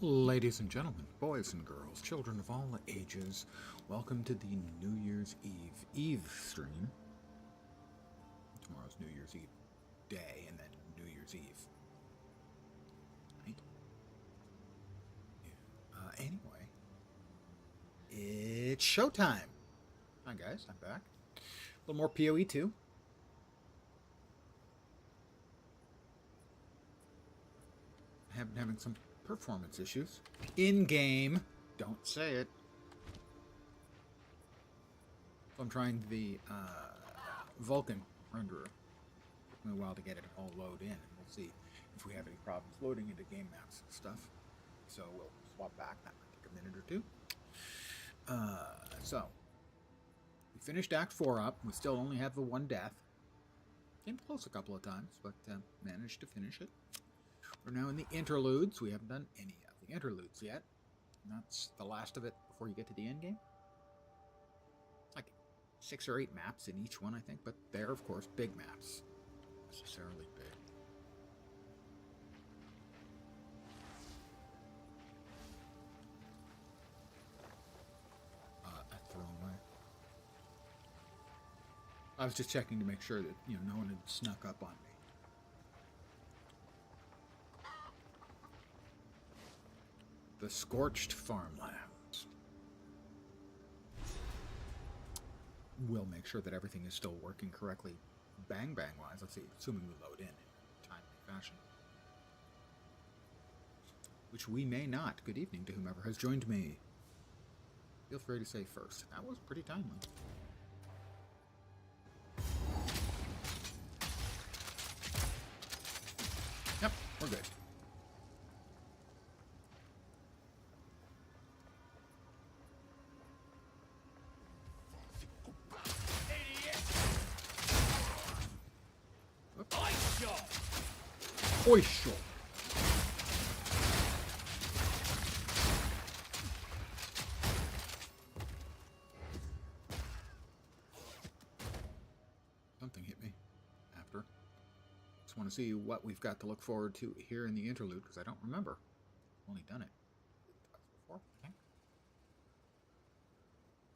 Ladies and gentlemen, boys and girls, children of all ages, welcome to the New Year's Eve stream. Tomorrow's New Year's Eve day, and then New Year's Eve night. Yeah. Anyway, it's showtime. Hi guys, I'm back. A little more PoE2. I have been having some performance issues. In-game. Don't say it. So I'm trying the Vulkan renderer. Took me a while to get it all load in, and we'll see if we have any problems loading into game maps and stuff. So we'll swap back. That might take a minute or two. So we finished Act 4 up. We still only have the one death. Came close a couple of times, but managed to finish it. We're now in the Interludes. We haven't done any of the Interludes yet. And that's the last of it before you get to the end game. Like 6 or 8 maps in each one, I think. But they're, of course, big maps. Necessarily big. That's the wrong way. I was just checking to make sure that, no one had snuck up on me. The Scorched Farmlands. We'll make sure that everything is still working correctly bang-wise. Let's see, assuming we load in a timely fashion. Which we may not. Good evening to whomever has joined me. Feel free to say first. That was pretty timely. Yep, we're good. Oi, sure. Something hit me after. Just want to see what we've got to look forward to here in the interlude, because I don't remember. I've only done it twice before, I think.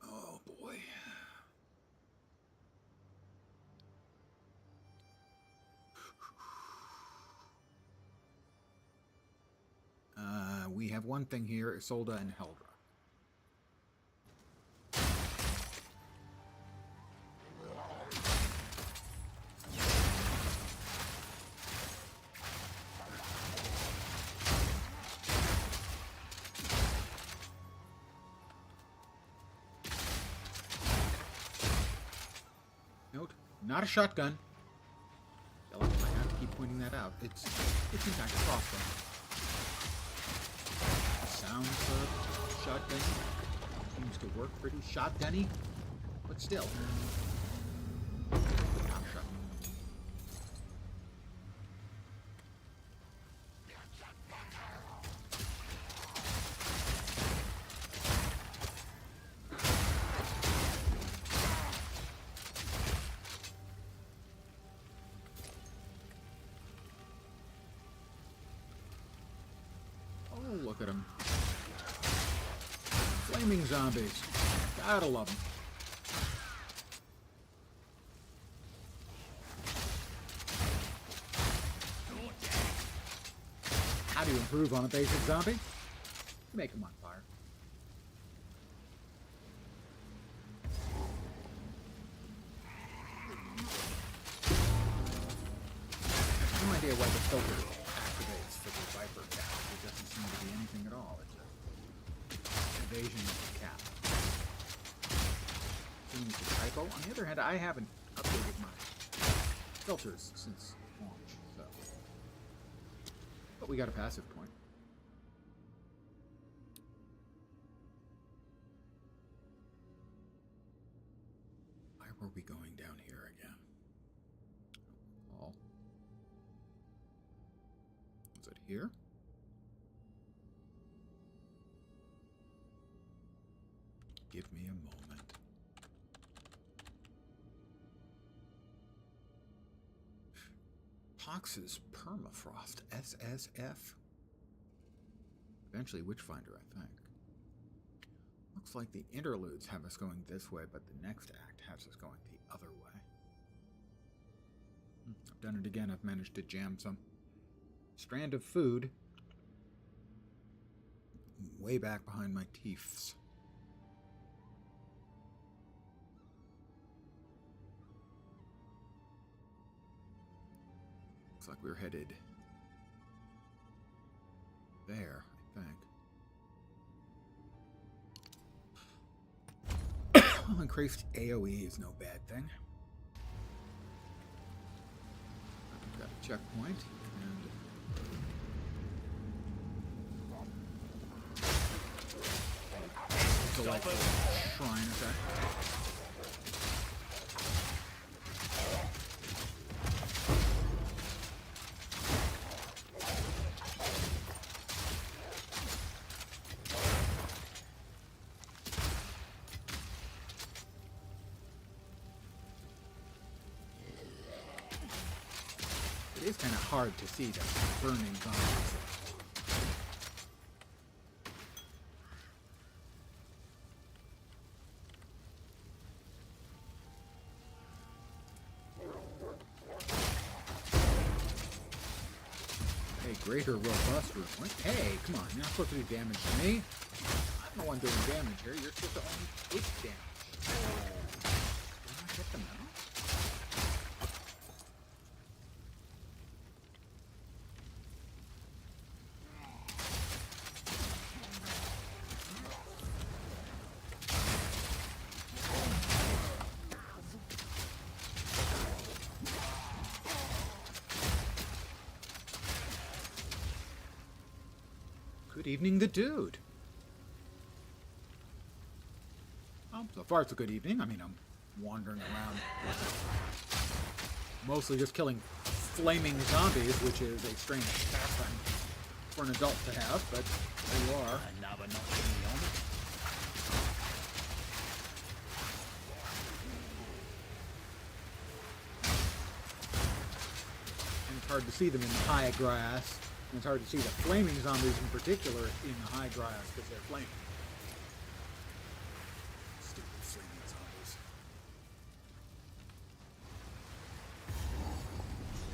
Oh, boy. We have one thing here, Isolde and Heldra. Note, not a shotgun. I have to keep pointing that out. It's in fact a crossbow. Sounds shotgun seems to work pretty shotgunny, but still not a shotgun. Oh, look at him. Flaming zombies. Gotta love them. How do you improve on a basic zombie? Make him on fire. I have no idea why the filter activates for the Viper cap. It doesn't seem to be anything at all. It's evasion of the cap. Seems a typo. On the other hand, I haven't updated my filters since launch, so. But we got a passive point. Why were we going down here again? Oh. Was it here? Give me a moment. Pox's Permafrost, SSF. eventually Witchfinder, I think. Looks like the Interludes have us going this way, but the next act has us going the other way. I've done it again. I've managed to jam some strand of food way back behind my teeths. Looks like we're headed there, I think. Well, increased AoE is no bad thing. I've got a checkpoint, and delightful shrine effect. It is kind of hard to see the burning zombies. Hey, greater robust movement. Hey, come on, you're not supposed to do damage to me. I'm the one doing damage here. You're supposed to only take damage. Did I not get them out? Good evening, the dude. Well, so far it's a good evening. I mean, I'm wandering around, mostly just killing flaming zombies, which is a strange pastime for an adult to have, but there you are. And it's hard to see them in the high grass. And it's hard to see the flaming zombies in particular in the high grass because they're flaming. Stupid flaming zombies.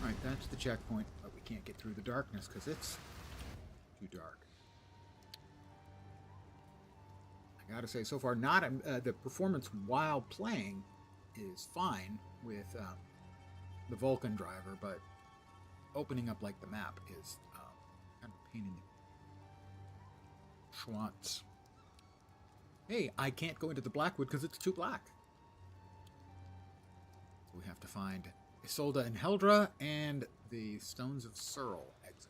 Alright, that's the checkpoint, but we can't get through the darkness because it's too dark. I gotta say, so far, not the performance while playing is fine with the Vulcan driver, but opening up like the map is kind of a pain in the schwanz. Hey, I can't go into the Blackwood because it's too black. So we have to find Isolde and Heldra and the Stones of Searle exit.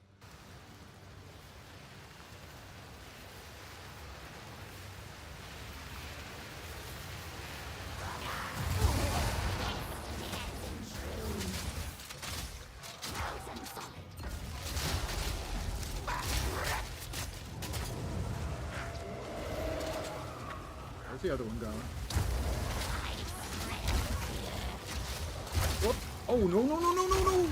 Where's the other one going? Whoop! Oh, no, no, no, no, no, no!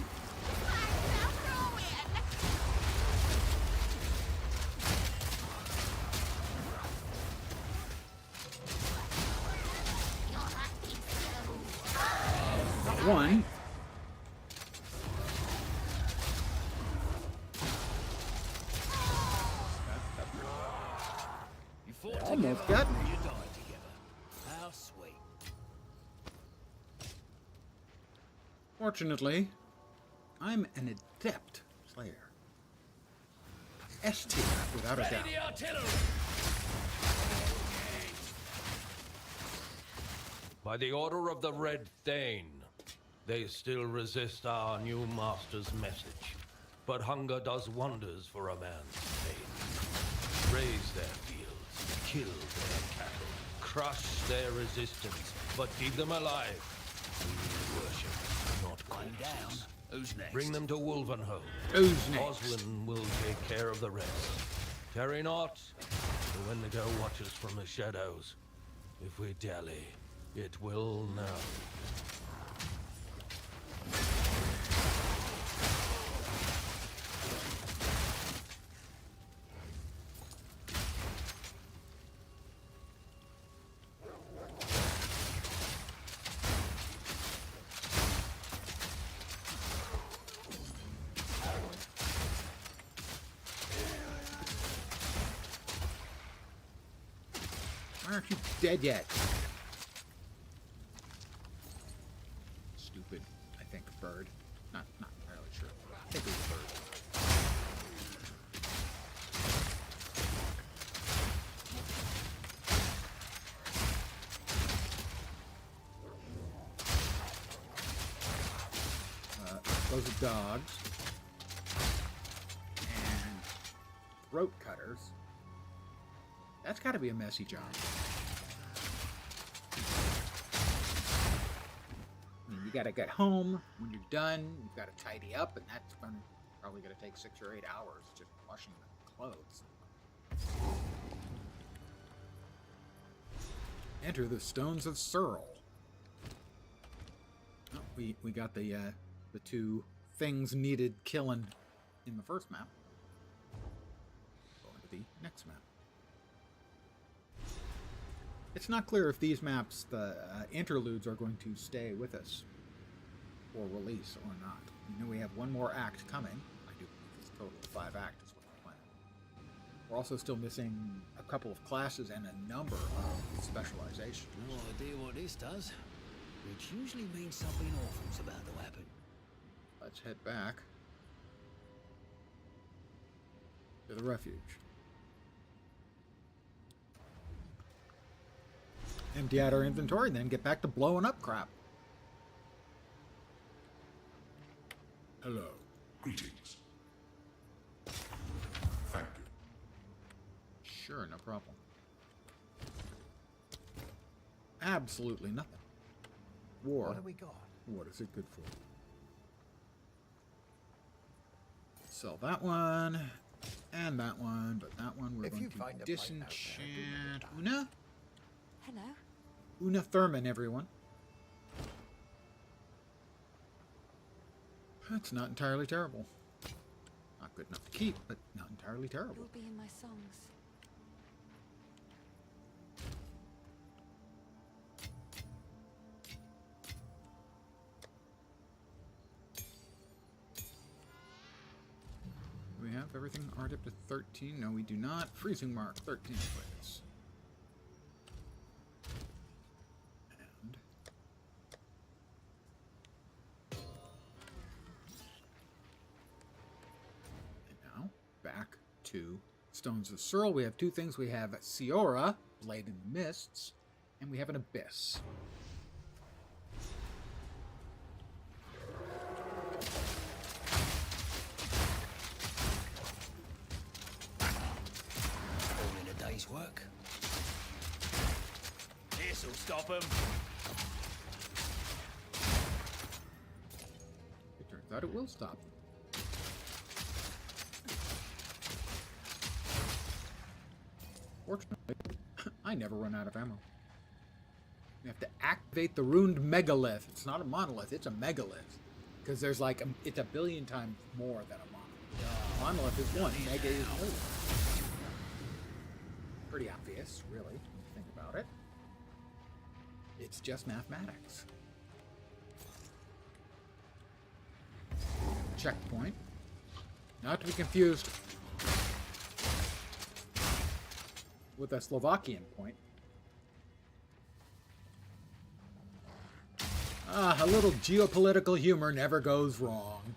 Got one. Almost got me. Fortunately, I'm an adept slayer. S tier, without a doubt. By the order of the Red Thane, they still resist our new master's message. But hunger does wonders for a man's faith. Raise their fields, kill their cattle, crush their resistance, but keep them alive. We worship, not corpses. Who's next? Bring them to Wolvenholme. Who's next? Oslin will take care of the rest. Tarry not, for when the go watches from the shadows. If we dally, it will know. Why aren't you dead yet? Stupid, I think, bird. Not entirely sure. I think it was a bird. Those are dogs. And throat cutters. That's got to be a messy job. I mean, you got to get home. When you're done, you've got to tidy up, and that's probably going to take 6 or 8 hours just washing the clothes. Enter the Stones of Searle. Oh, we got the 2 things needed killing in the first map. Go into the next map. It's not clear if these maps, the interludes, are going to stay with us or release or not. We know we have 1 more act coming. I do believe it's a total of 5 acts is what we're planning. We're also still missing a couple of classes and a number of specializations. No idea what this does, which usually means something awful's about to happen. Let's head back to the refuge. Empty out our inventory, then get back to blowing up crap. Hello. Greetings. Thank you. Sure, no problem. Absolutely nothing. War. What have we got? What is it good for? Sell that one, and that one, but that one we're If going you to find a plate out there, disenchant. do not Una? Hello. Una Thurman, everyone. That's not entirely terrible. Not good enough to keep, but not entirely terrible. You'll be in my songs. Do we have everything art up to 13? No, we do not. Freezing mark, 13 plates. And now, back to Stones of Searle. We have 2 things. We have Siora, Blade in the Mists, and we have an Abyss. All in a day's work. This'll stop him. It turns out it will stop. Fortunately, I never run out of ammo. You have to activate the ruined megalith. It's not a monolith, it's a megalith. Because there's like, it's a billion times more than a monolith. Monolith is 1, mega is million. Pretty obvious, really, when you think about it. It's just mathematics. Checkpoint. Not to be confused with a Slovakian point. Ah, a little geopolitical humor never goes wrong.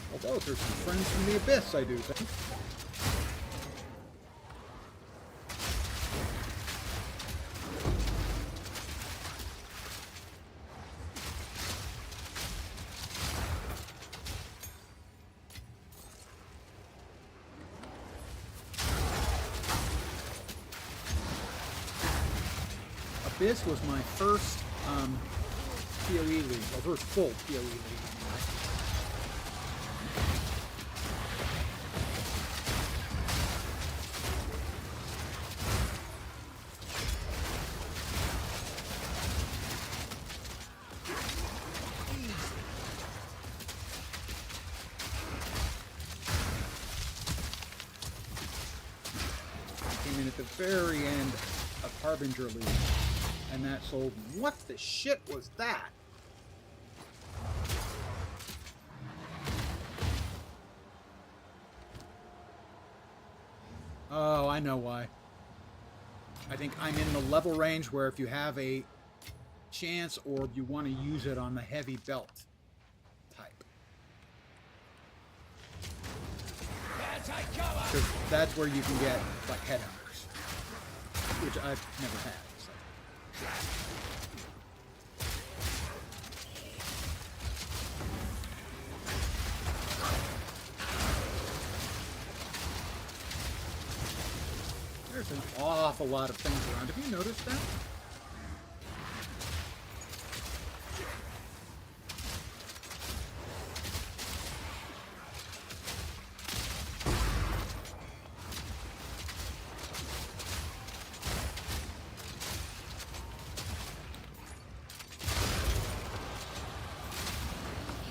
Well, those are some friends from the Abyss, I do think. Abyss was my first PoE league, or first full PoE league. Came in at the very end of Harbinger loot, and that sold. What the shit was that? Oh, I know why. I think I'm in the level range where if you have a chance orb, you want to use it on the heavy belt type. Because that's where you can get, like, headhunters. Which I've never had. So. There's an awful lot of things around. Have you noticed that?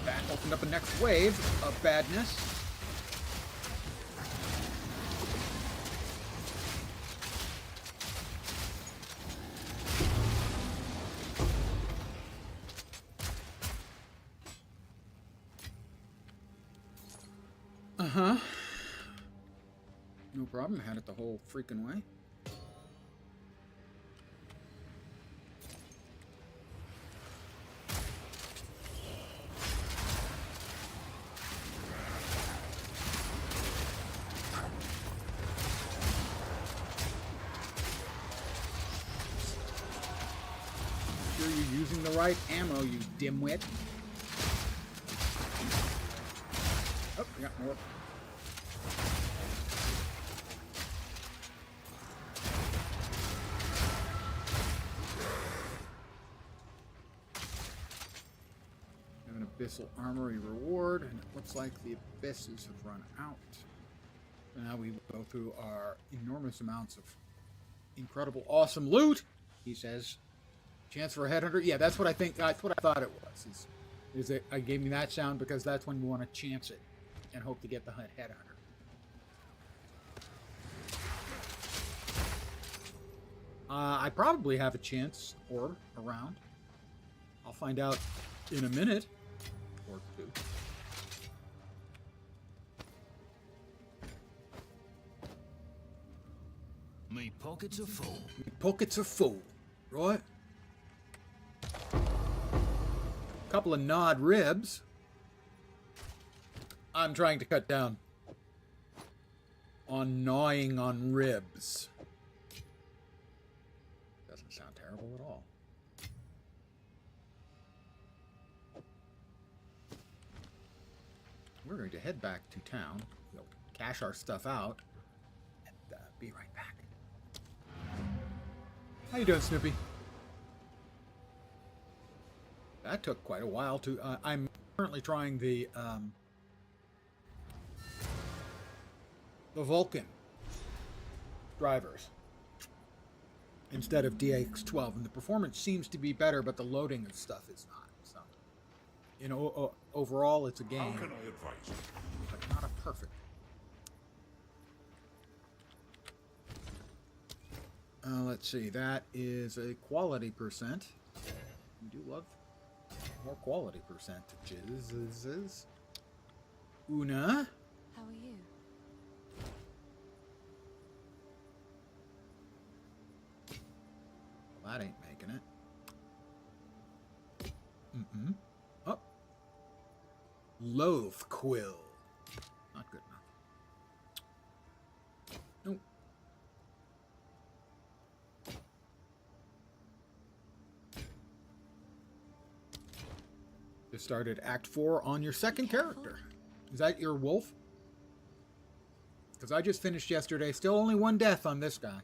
That opened up a next wave of badness. Uh-huh. No problem. I had it the whole freaking way. Sure you're using the right ammo, you dimwit. Oh, we got more. Have an Abyssal Armory reward, and it looks like the Abysses have run out. So now we go through our enormous amounts of incredible, awesome loot, he says. Chance for a headhunter? Yeah, that's what I think. That's what I thought it was. Is it, I gave me that sound because that's when you want to chance it and hope to get the headhunter. I probably have a chance orb around. I'll find out in a minute or two. Me pockets are full. Pockets are full, right? Couple of gnawed ribs. I'm trying to cut down on gnawing on ribs. Doesn't sound terrible at all. We're going to head back to town, cash our stuff out, and be right back. How you doing, Snoopy? That took quite a while to... I'm currently trying the Vulcan drivers instead of DX12, and the performance seems to be better, but the loading of stuff is not. So, you know, overall, it's a game. How can I advise you? But not a perfect. Let's see. That is a quality percent. We do love more quality percentages. Una. How are you? Well, that ain't making it. Oh. Loath Quill. Not good enough. Nope. Just started Act 4 on your second character. Is that your wolf? Because I just finished yesterday. Still only one death on this guy.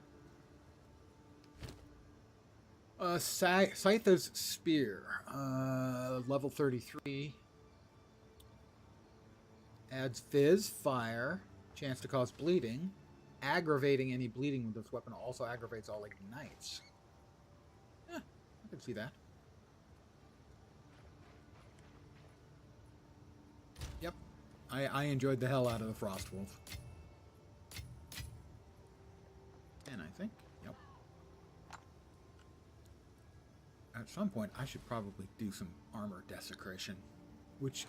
Scytha's Spear. Level 33. Adds Fizz, Fire. Chance to cause bleeding. Aggravating any bleeding with this weapon. Also aggravates all ignites. Yeah, I can see that. Yep. I enjoyed the hell out of the Frost Wolf. And I think, yep. at some point, I should probably do some armor desecration, which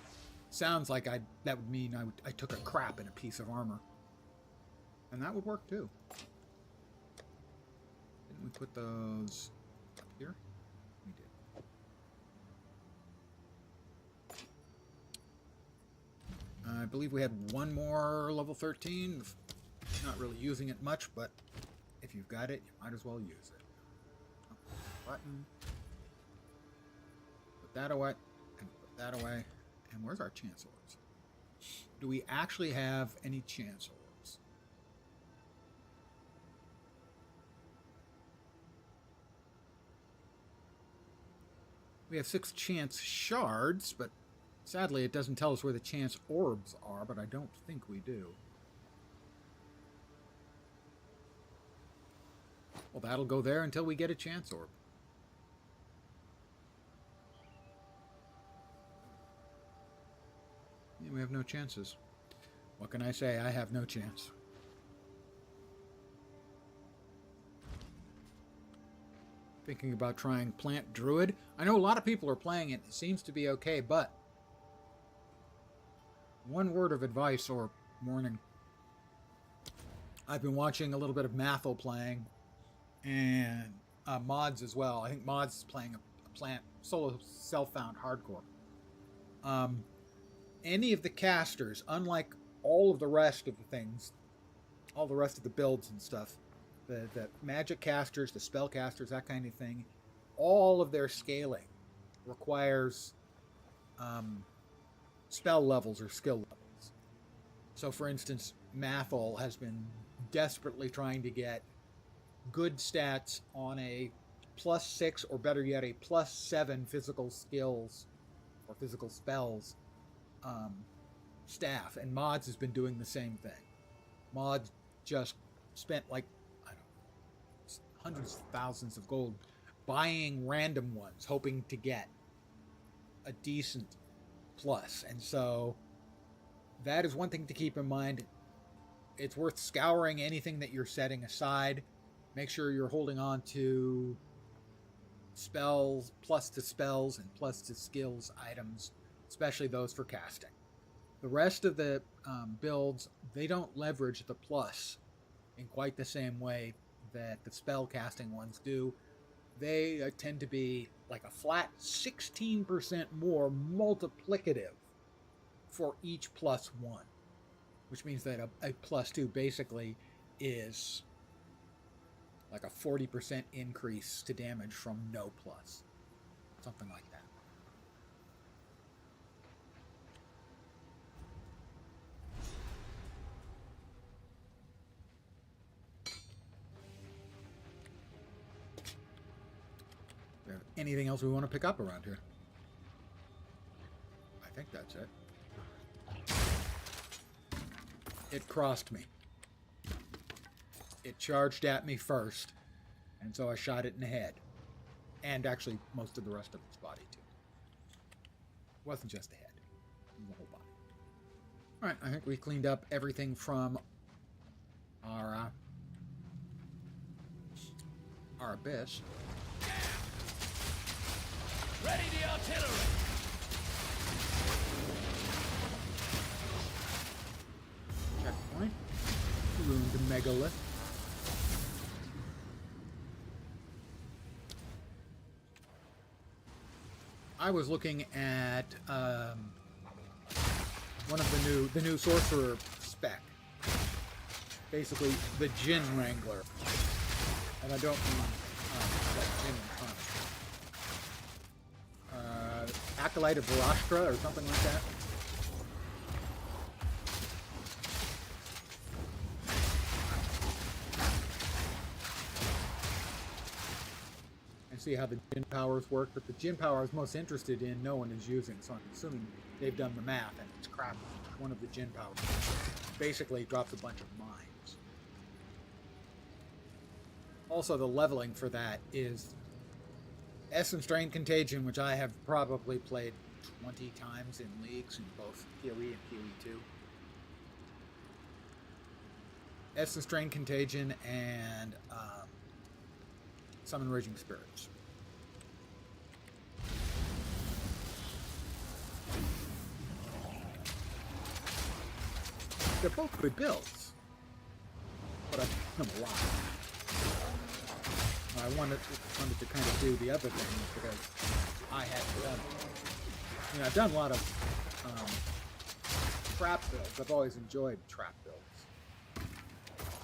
sounds like that would mean I took a crap in a piece of armor. And that would work too. Didn't we put those up here? We did. I believe we had one more level 13. Not really using it much, but if you've got it, you might as well use it. Button. Put that away. And put that away. And where's our chance orbs? Do we actually have any chance orbs? We have 6 chance shards, but sadly it doesn't tell us where the chance orbs are, but I don't think we do. Well, that'll go there until we get a chance orb. Yeah, we have no chances. What can I say? I have no chance. Thinking about trying Plant Druid. I know a lot of people are playing it. It seems to be okay, but one word of advice or warning. I've been watching a little bit of Mathel playing, and Mods as well. I think Mods is playing a Plant solo self-found hardcore. Any of the casters, unlike all of the rest of the things, all the rest of the builds and stuff, the magic casters, the spell casters, that kind of thing, all of their scaling requires spell levels or skill levels. So, for instance, Mathel has been desperately trying to get good stats on a +6 or better yet a +7 physical skills or physical spells staff, and Mods has been doing the same thing. Mods just spent like, I don't know, hundreds of thousands of gold buying random ones, hoping to get a decent plus. And so that is one thing to keep in mind. It's worth scouring anything that you're setting aside. Make sure you're holding on to spells, plus to spells, and plus to skills items, especially those for casting. The rest of the builds, they don't leverage the plus in quite the same way that the spell casting ones do. They tend to be like a flat 16% more multiplicative for each +1, which means that a +2 basically is like a 40% increase to damage from no plus. Something like that. Anything else we want to pick up around here? I think that's it. It crossed me. It charged at me first, and so I shot it in the head. And actually, most of the rest of its body, too. It wasn't just the head. It was the whole body. Alright, I think we cleaned up everything from our abyss. Ready the artillery! Checkpoint. Ruined megalith. I was looking at one of the new sorcerer spec. Basically, the Djinn Wrangler. And I don't mean that Djinn in comics. Acolyte of Varashtra or something like that. And see how the Djinn powers work. But the Djinn power I was most interested in, no one is using, so I'm assuming they've done the math and it's crap. One of the Djinn powers basically drops a bunch of mines. Also, the leveling for that is Essence Drain Contagion, which I have probably played 20 times in leagues in both PoE and PoE2. Essence Drain Contagion and Summon Raging Spirits. they're both good builds, but I like them a lot. I wanted to kind of do the other things because I hadn't done it. I mean, I've done a lot of trap builds. I've always enjoyed trap builds.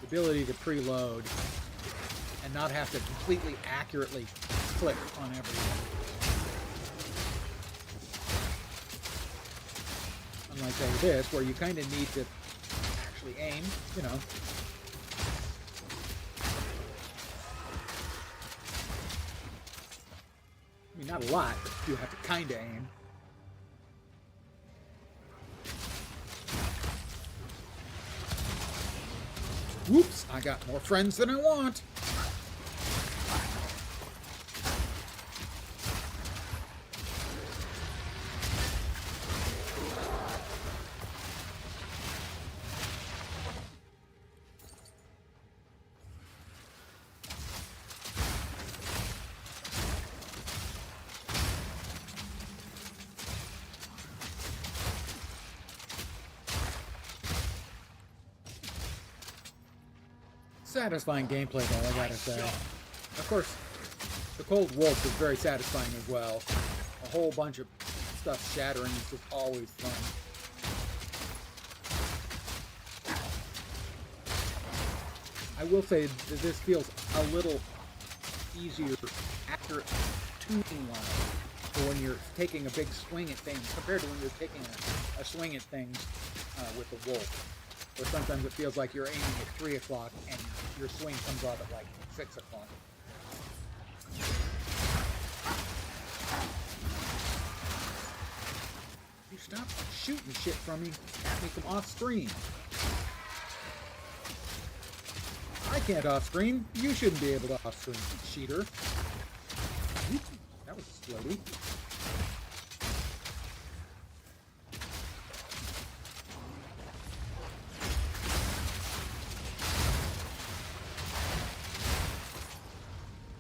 The ability to preload and not have to completely accurately click on everything. Unlike say this, where you kind of need to actually aim, you know. I mean, not a lot, but you have to kind of aim. Whoops, I got more friends than I want. Satisfying gameplay, though, I gotta say. Of course, the Cold Wolf is very satisfying as well. A whole bunch of stuff shattering is just always fun. I will say that this feels a little easier, accurate tuning-wise for when you're taking a big swing at things compared to when you're taking a swing at things with the Wolf. Or sometimes it feels like you're aiming at 3 o'clock and your swing comes off at like 6 o'clock. You stop shooting shit from me at me from off screen. I can't off screen. You shouldn't be able to off screen, cheater. That was floaty.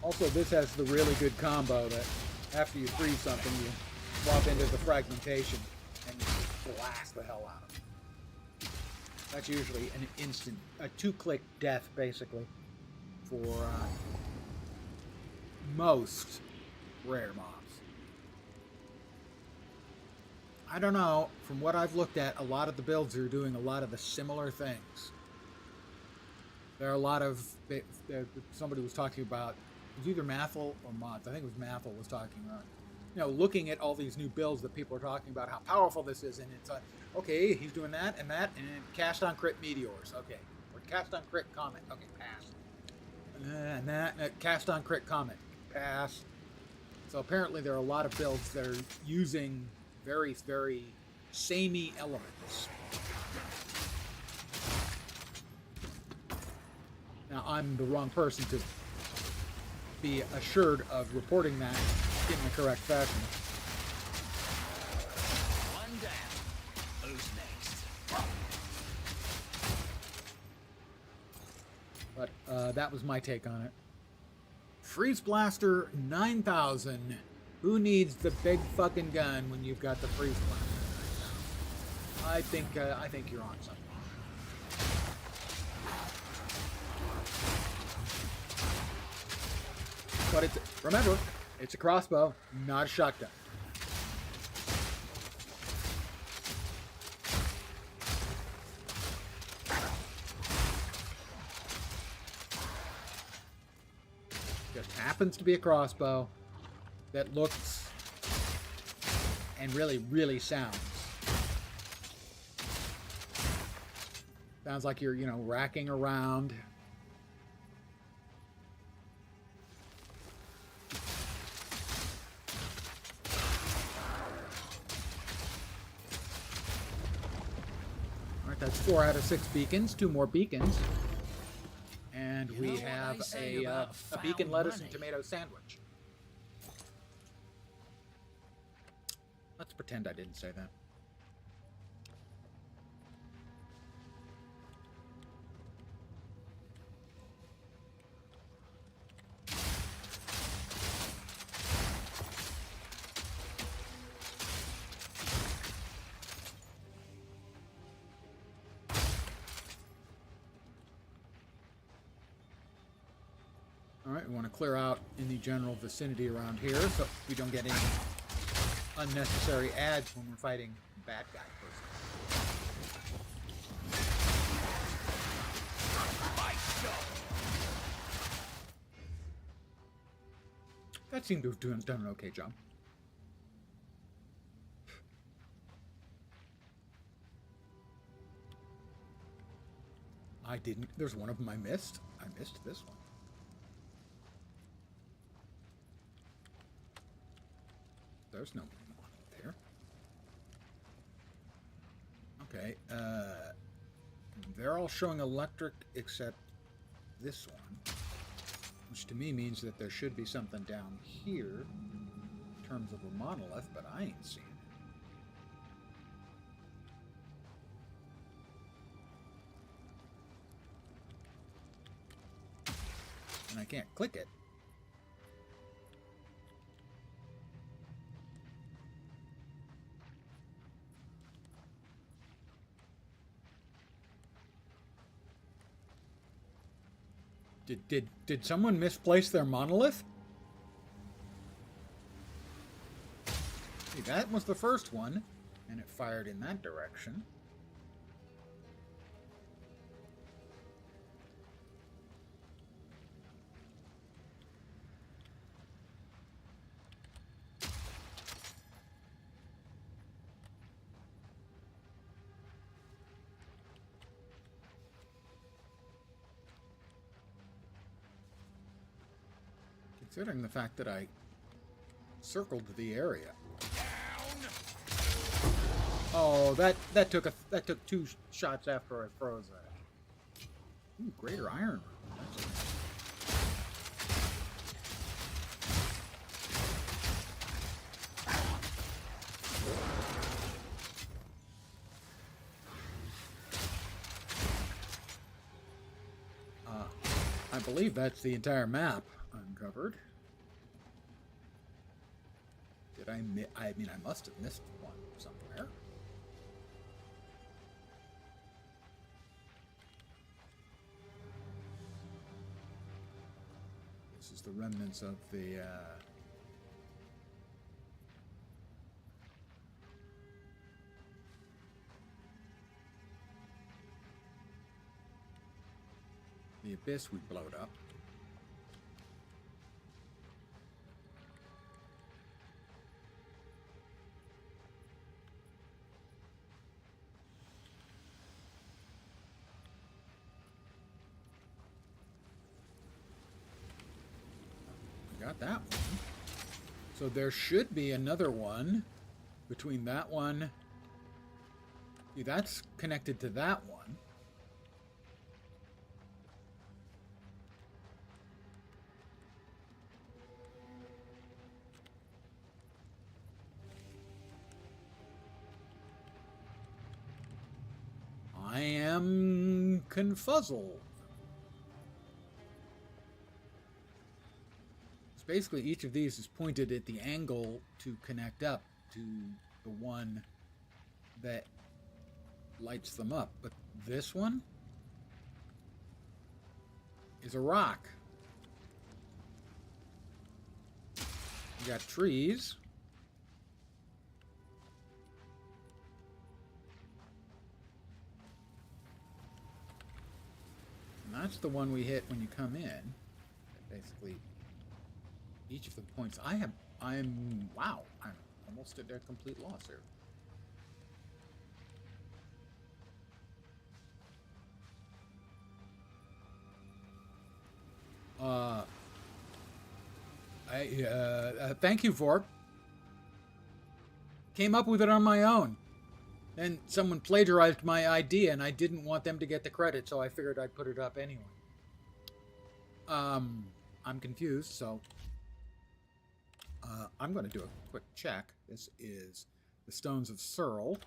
Also, this has the really good combo that after you freeze something, you swap into the fragmentation and you just blast the hell out of it. That's usually an instant, a 2-click death, basically, for most rare mobs. I don't know, from what I've looked at, a lot of the builds are doing a lot of the similar things. There are a lot of, somebody was talking about, it was either Mathel or Mods. I think it was Mathel was talking about, you know, looking at all these new builds that people are talking about, how powerful this is, and it's okay, he's doing that, and cast on crit meteors, okay, or cast on crit comet, okay, pass, and that, cast on crit comet, pass. So apparently there are a lot of builds that are using very, very samey elements. Now I'm the wrong person to be assured of reporting that in the correct fashion. One down. Who's next? But that was my take on it. Freeze Blaster 9000. Who needs the big fucking gun when you've got the Freeze Blaster 9000? I think you're on something. But remember, it's a crossbow, not a shotgun. Just happens to be a crossbow that looks and really, really sounds. Sounds like you're, you know, racking around. That's 4 out of 6 beacons, 2 more beacons. And we have a beacon lettuce and tomato sandwich. Let's pretend I didn't say that. Alright, we want to clear out in the general vicinity around here so we don't get any unnecessary ads when we're fighting bad guy person. That seemed to have done an okay job. I didn't. There's one of them I missed. I missed this one. There's no monolith here. Okay. They're all showing electric except this one, which to me means that there should be something down here in terms of a monolith, but I ain't seen it. And I can't click it. Did someone misplace their monolith? See, that was the first one, and it fired in that direction. Considering the fact that I circled the area. Oh, that took 2 shots after I froze that. Ooh, greater iron. That's nice. I believe that's the entire map uncovered. Did I mean, I must have missed one somewhere. This is the remnants of the abyss we blowed up. Got that one. So there should be another one between that one. See, that's connected to that one. I am confuzzled. Basically, each of these is pointed at the angle to connect up to the one that lights them up. But this one is a rock. You got trees. And that's the one we hit when you come in. Basically, each of the points I'm almost at a complete loss here. Thank you, Vorp. Came up with it on my own. Then someone plagiarized my idea, and I didn't want them to get the credit, so I figured I'd put it up anyway. I'm confused, so I'm going to do a quick check. This is the Stones of Searle.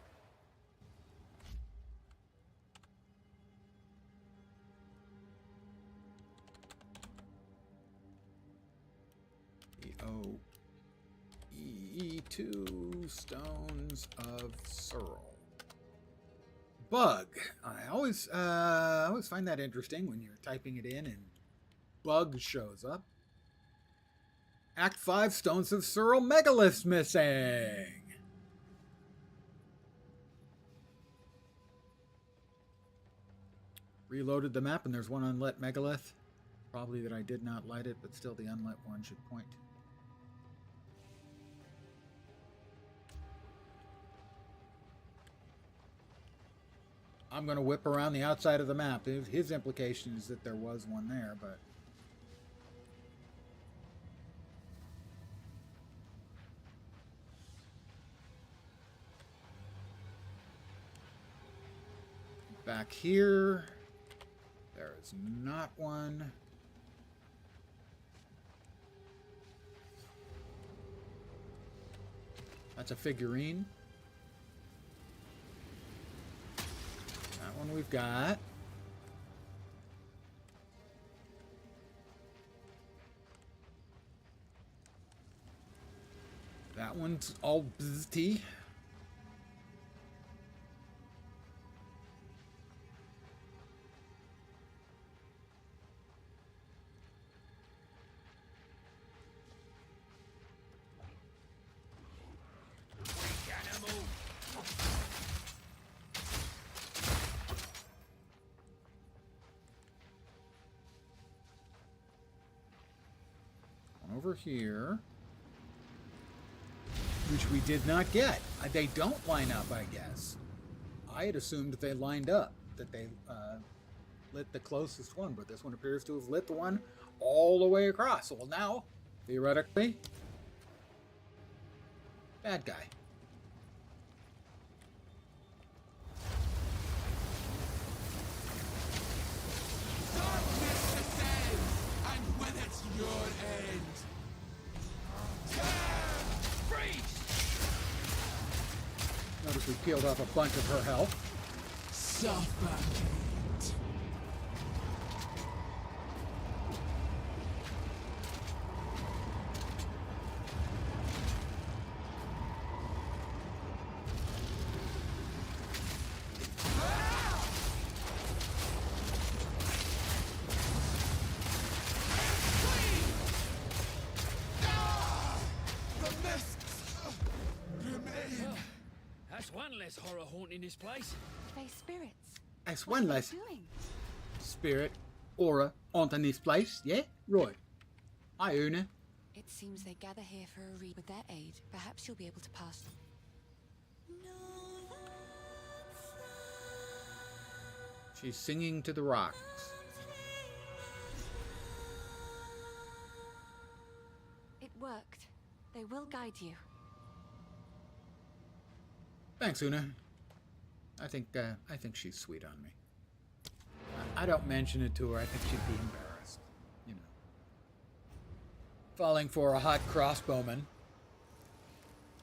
PoE2 Stones of Searle. Bug. I always find that interesting when you're typing it in and bug shows up. Act 5 Stones of Cyril Megaliths missing. Reloaded the map and there's one unlit megalith. Probably that I did not light it, but still the unlit one should point. I'm going to whip around the outside of the map. His implication is that there was one there, but... Back here, there is not one. That's a figurine. That one we've got. That one's all bzzy. Over here, which we did not get. They don't line up, I guess. I had assumed that they lined up, that they lit the closest one, but this one appears to have lit the one all the way across. Well, now, theoretically, bad guy. Darkness descends, and with it your end. Notice we peeled off a bunch of her health. Suffocate. That's one less horror haunting this place. They spirits. That's What one are they less doing? spirit aura onto this place, yeah? Right. Hi, Una. It seems they gather here for a read. With their aid, perhaps you'll be able to pass them. She's singing to the rocks. It worked. They will guide you. Thanks, Una. I think she's sweet on me. I don't mention it to her. I think she'd be embarrassed. You know. Falling for a hot crossbowman.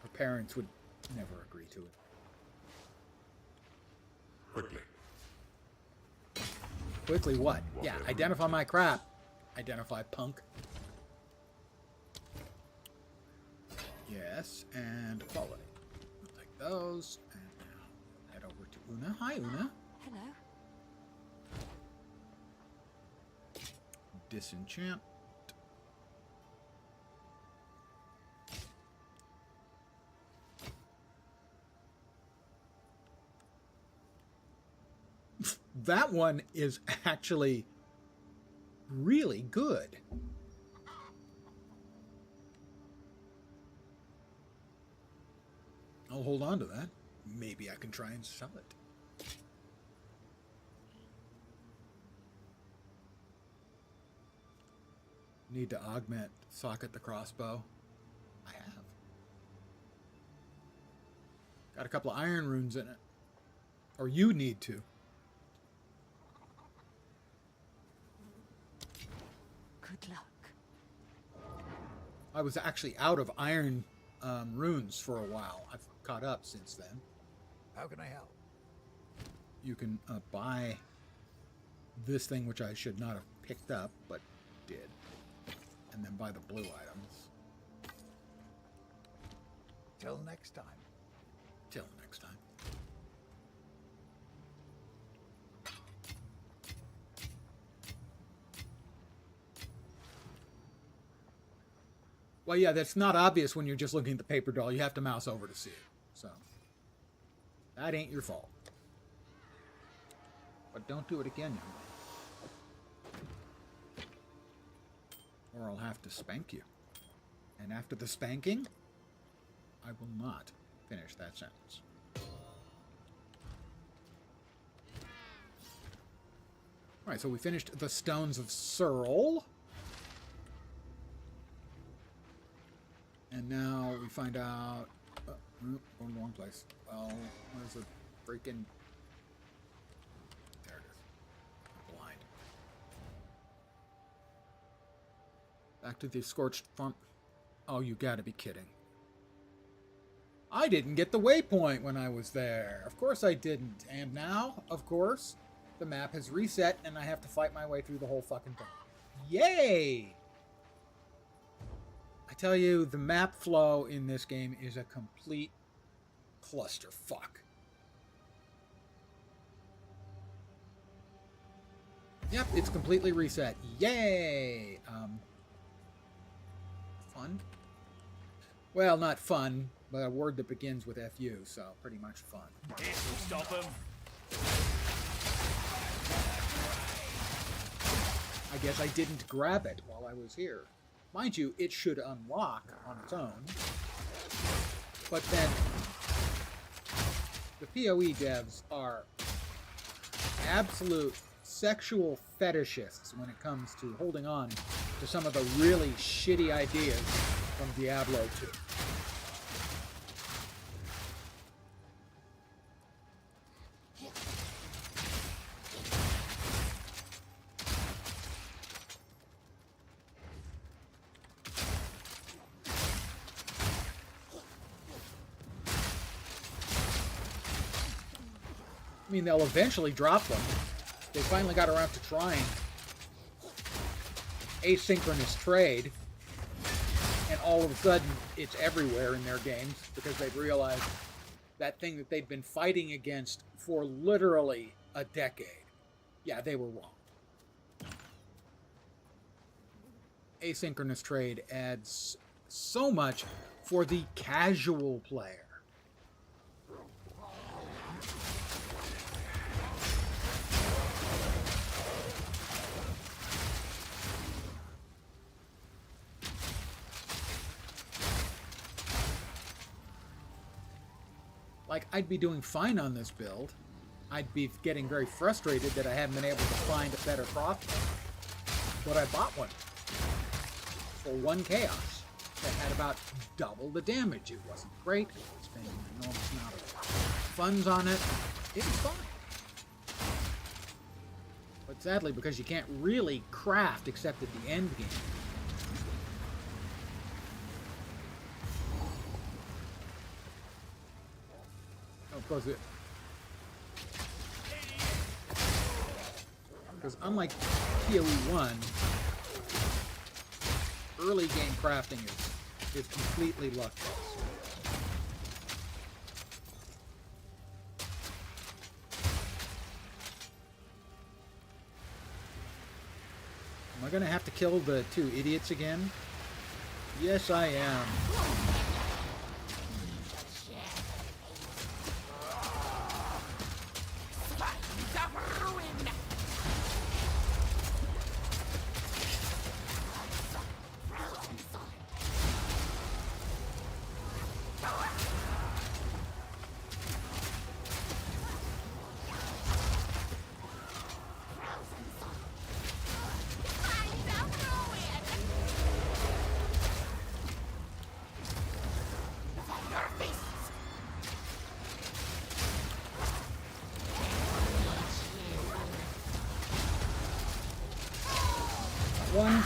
Her parents would never agree to it. Quickly. Quickly what? Yeah, identify my crap. Identify punk. Yes, and quality. We'll take those, and now head over to Una. Hi, Una. Hello. Disenchant. That one is actually really good. I'll hold on to that. Maybe I can try and sell it. Need to augment socket the crossbow. I have. Got a couple of iron runes in it. Or you need to. Good luck. I was actually out of iron runes for a while. I've caught up since then. How can I help? You can buy this thing, which I should not have picked up, but did. And then buy the blue items. Till next time. Till next time. Well, yeah, that's not obvious when you're just looking at the paper doll. You have to mouse over to see it. So, that ain't your fault. But don't do it again, young lady. Or I'll have to spank you. And after the spanking, I will not finish that sentence. Alright, so we finished the Stones of Searle. And now we find out... going to the wrong place. Well, where's the freaking... There it is. I'm blind. Back to the Scorched Farm. Oh, you gotta be kidding. I didn't get the waypoint when I was there. Of course I didn't. And now, of course, the map has reset and I have to fight my way through the whole fucking thing. Yay! I tell you, the map flow in this game is a complete clusterfuck. Yep, it's completely reset. Yay! Fun? Well, not fun, but a word that begins with FU, so pretty much fun. Stop him. I guess I didn't grab it while I was here. Mind you, it should unlock on its own. But then, the PoE devs are absolute sexual fetishists when it comes to holding on to some of the really shitty ideas from Diablo 2. I mean, they'll eventually drop them. They finally got around to trying asynchronous trade, and all of a sudden it's everywhere in their games because they've realized that thing that they've been fighting against for literally a decade. Yeah, they were wrong. Asynchronous trade adds so much for the casual player. Like, I'd be doing fine on this build. I'd be getting very frustrated that I haven't been able to find a better crossbow. But I bought one for 1 chaos that had about double the damage. It wasn't great. I was spending an enormous amount of funds on it. It was fine. But sadly, because you can't really craft except at the end game, because unlike PoE 1, early game crafting is completely luckless. Am I going to have to kill the 2 idiots again? Yes, I am. One.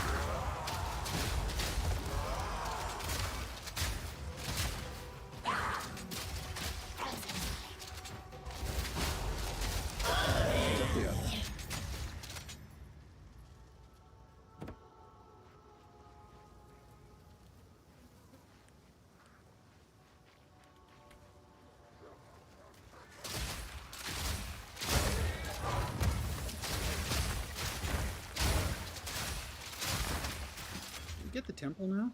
Get the temple now?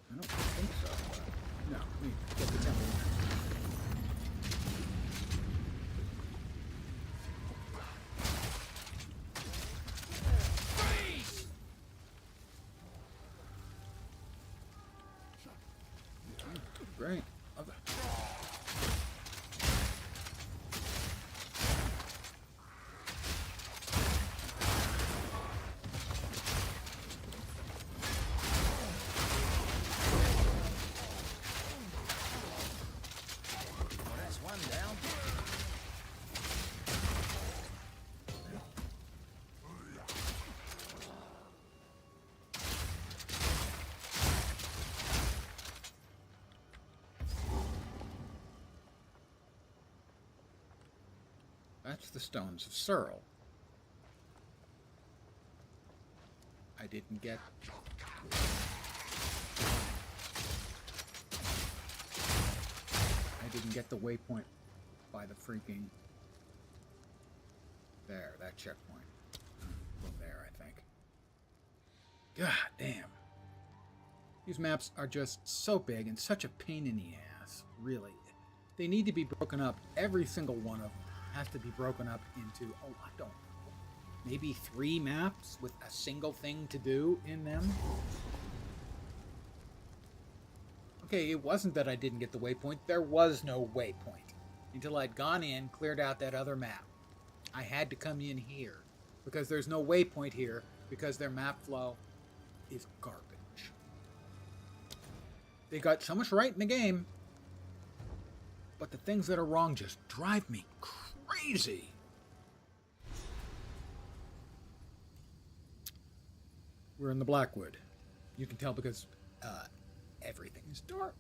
I don't think so. But no, we get the temple next. Great. Okay. Well, that's one down. That's the Stones of Searle. I didn't get... the waypoint by the freaking... There, that checkpoint. From there, I think. God damn. These maps are just so big and such a pain in the ass, really. They need to be broken up. Every single one of them has to be broken up into, oh, I don't know, maybe 3 maps with a single thing to do in them. Okay, it wasn't that I didn't get the waypoint. There was no waypoint until I'd gone in, cleared out that other map. I had to come in here because there's no waypoint here because their map flow is garbage. They got so much right in the game, but the things that are wrong just drive me crazy. We're in the Blackwood. You can tell because everything is dark.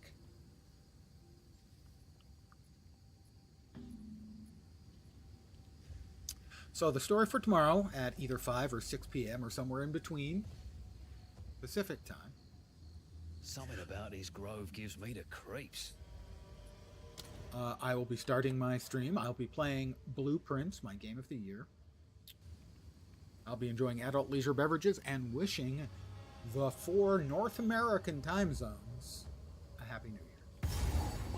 So the story for tomorrow at either 5 or 6 p.m. or somewhere in between Pacific time. Something about this grove gives me the creeps. I will be starting my stream. I'll be playing Blueprints, my game of the year. I'll be enjoying adult leisure beverages and wishing the 4 North American time zones a Happy New Year.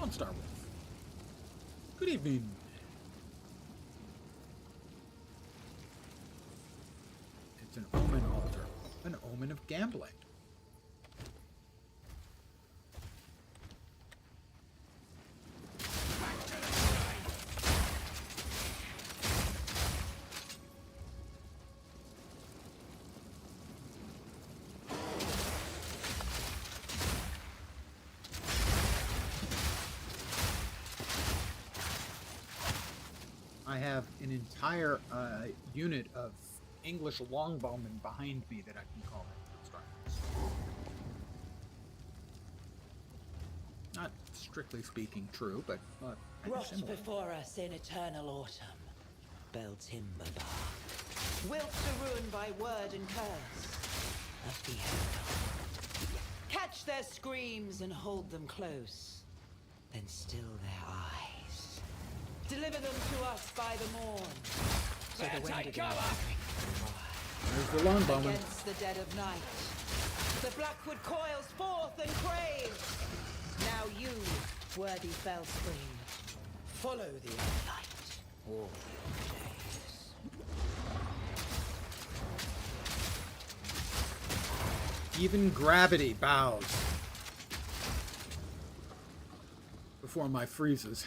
On Star Wars. Good evening. It's an omen altar. An omen of gambling. I have an entire unit of English longbowmen behind me that I can call in. Not strictly speaking true, but kind of Rot similar. before us in eternal autumn. Bell timber bark. Wilt to ruin by word and curse. Of the hell. Catch their screams and hold them close. Then still their eyes. Deliver them to us by the morn. So the wind again. There's the longbowman. Against the dead of night. The Blackwood coils forth and craves. Now you, worthy Fellspring, follow the light all your days. Even gravity bows before my freezes.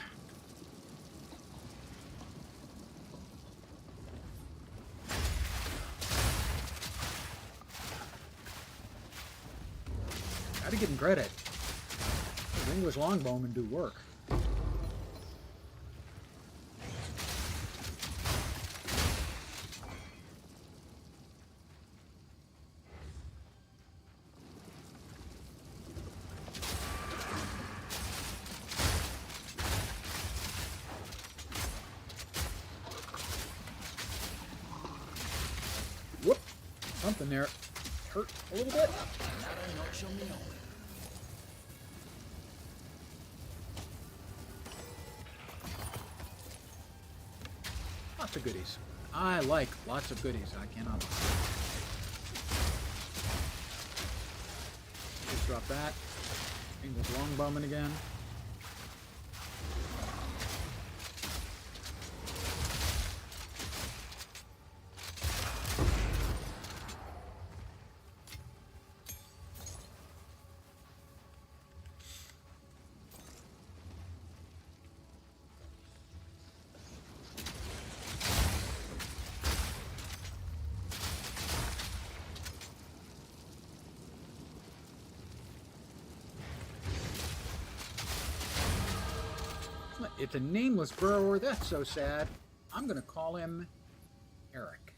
Gotta give him credit. Those English longbowmen do work. Whoop! Something there hurt a little bit. Another notch on the omen. Lots of goodies. I like lots of goodies. I cannot. Just drop that. English longbowman again. It's a nameless burrower. That's so sad. I'm going to call him Eric.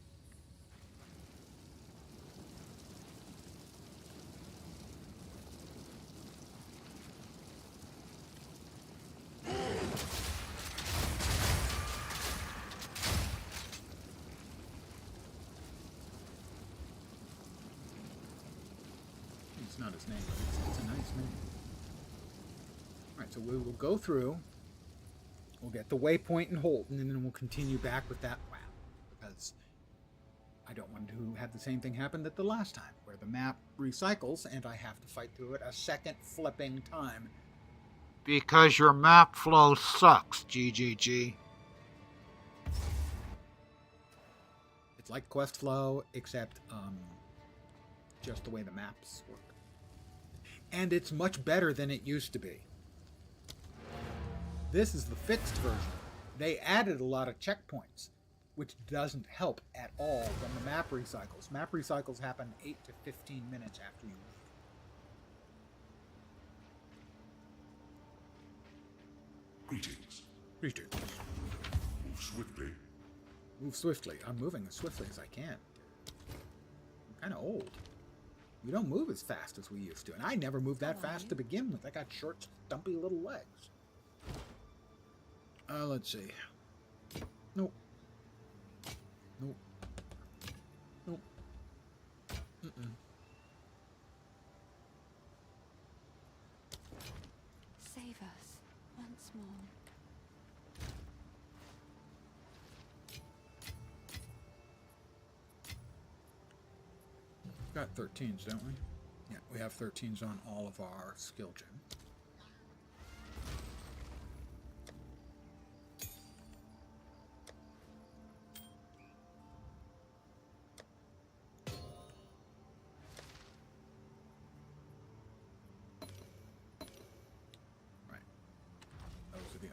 It's not his name, but it's a nice name. Alright, so we will go through. We'll get the waypoint in Holton, and then we'll continue back with that map, because I don't want to have the same thing happen that the last time, where the map recycles and I have to fight through it a second flipping time. Because your map flow sucks, GGG. It's like quest flow, except just the way the maps work. And it's much better than it used to be. This is the fixed version. They added a lot of checkpoints, which doesn't help at all when the map recycles. Map recycles happen 8 to 15 minutes after you leave. Greetings. Greetings. Move swiftly. Move swiftly. I'm moving as swiftly as I can. I'm kind of old. We don't move as fast as we used to, and I never moved that fast to begin with. I got short, stumpy little legs. Let's see. Nope. Nope. Nope. Mm-mm. Save us once more. Got 13s, don't we? Yeah, we have 13s on all of our skill gen.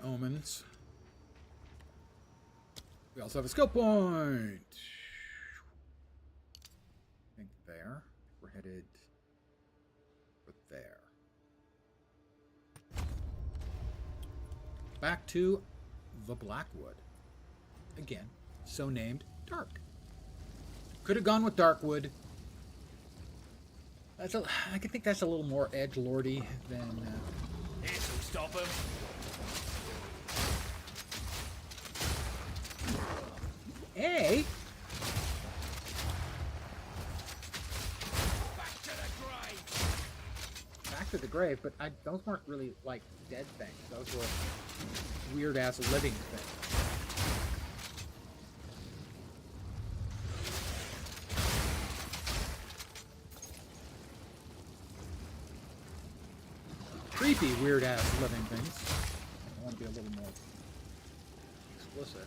Omens. We also have a skill point. I think there. We're headed for there. Back to the Blackwood. Again, so named Dark. Could have gone with Darkwood. I think that's a little more edgelordy than. This'll stop him. Hey! Back to the grave. Back to the grave, but those weren't really like dead things. Those were weird ass living things. Creepy, weird ass living things. I want to be a little more explicit.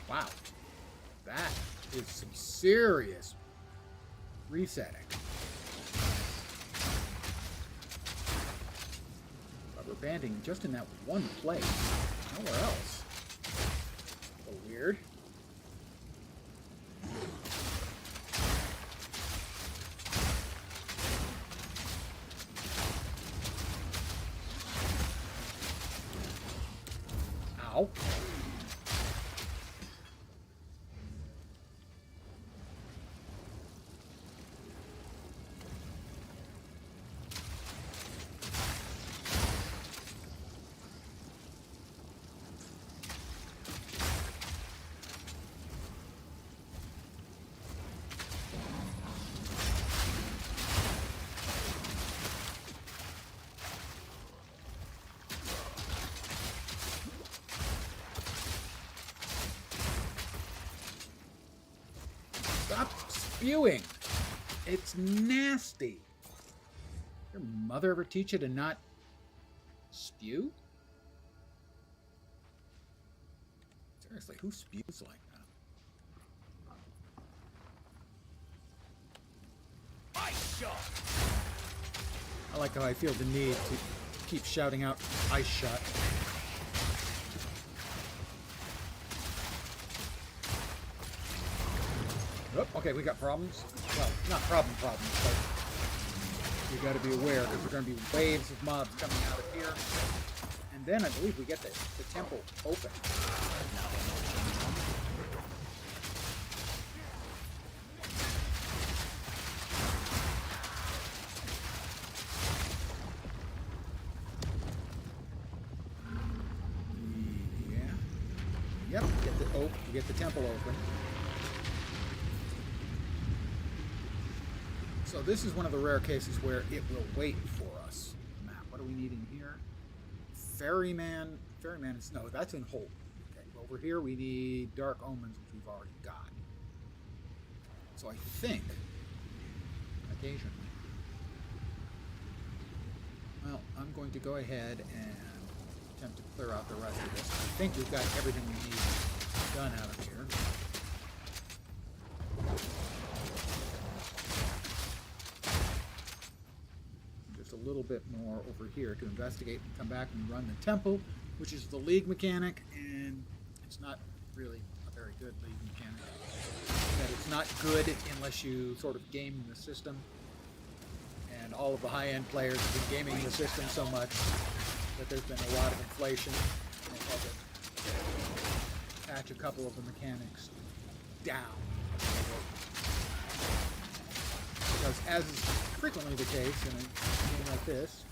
Wow, that is some serious resetting. Rubber banding just in that one place, nowhere else. So weird. Ow. spewing. It's nasty. Your mother ever teach you to not spew? Seriously, who spews like that? I like how I feel the need to keep shouting out ice shot. Oh, okay, we got problems. Well, not problems, but you got to be aware because there's going to be waves of mobs coming out of here. And then I believe we get the temple open. Yep, get the temple open. So this is one of the rare cases where it will wait for us. Map. What do we need in here? Ferryman. Ferryman is no, that's in Holt. Okay, over here we need Dark Omens, which we've already got. So I think occasionally. Well, I'm going to go ahead and attempt to clear out the rest of this. I think we've got everything we need done out of here. Just a little bit more over here to investigate and come back and run the temple, which is the League mechanic, and it's not really a very good League mechanic. That it's not good unless you sort of game the system, and all of the high-end players have been gaming the system so much that there's been a lot of inflation, and they've had to patch a couple of the mechanics down. Because as is frequently the case in a game like this,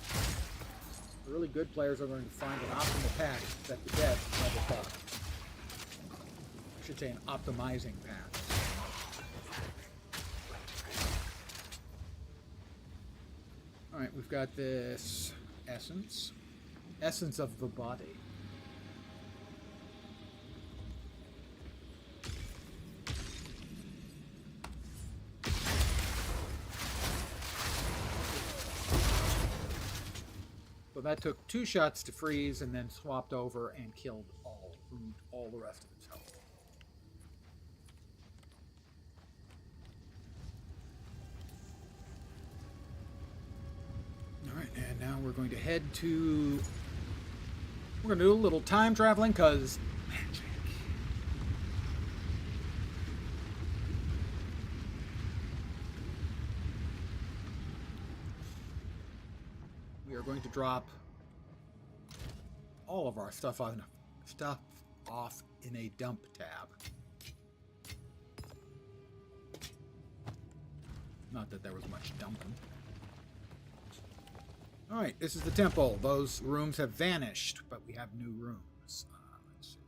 the really good players are going to find an optimal path that the devs never thought. I should say an optimizing path. Alright, we've got this essence. Essence of the body. So that took 2 shots to freeze and then swapped over and killed removed all the rest of its health. Alright, and now we're going to head to... We're going to do a little time traveling, because magic. We are going to drop all of our stuff off in a dump tab. Not that there was much dumping. Alright, this is the temple. Those rooms have vanished, but we have new rooms. Let's see.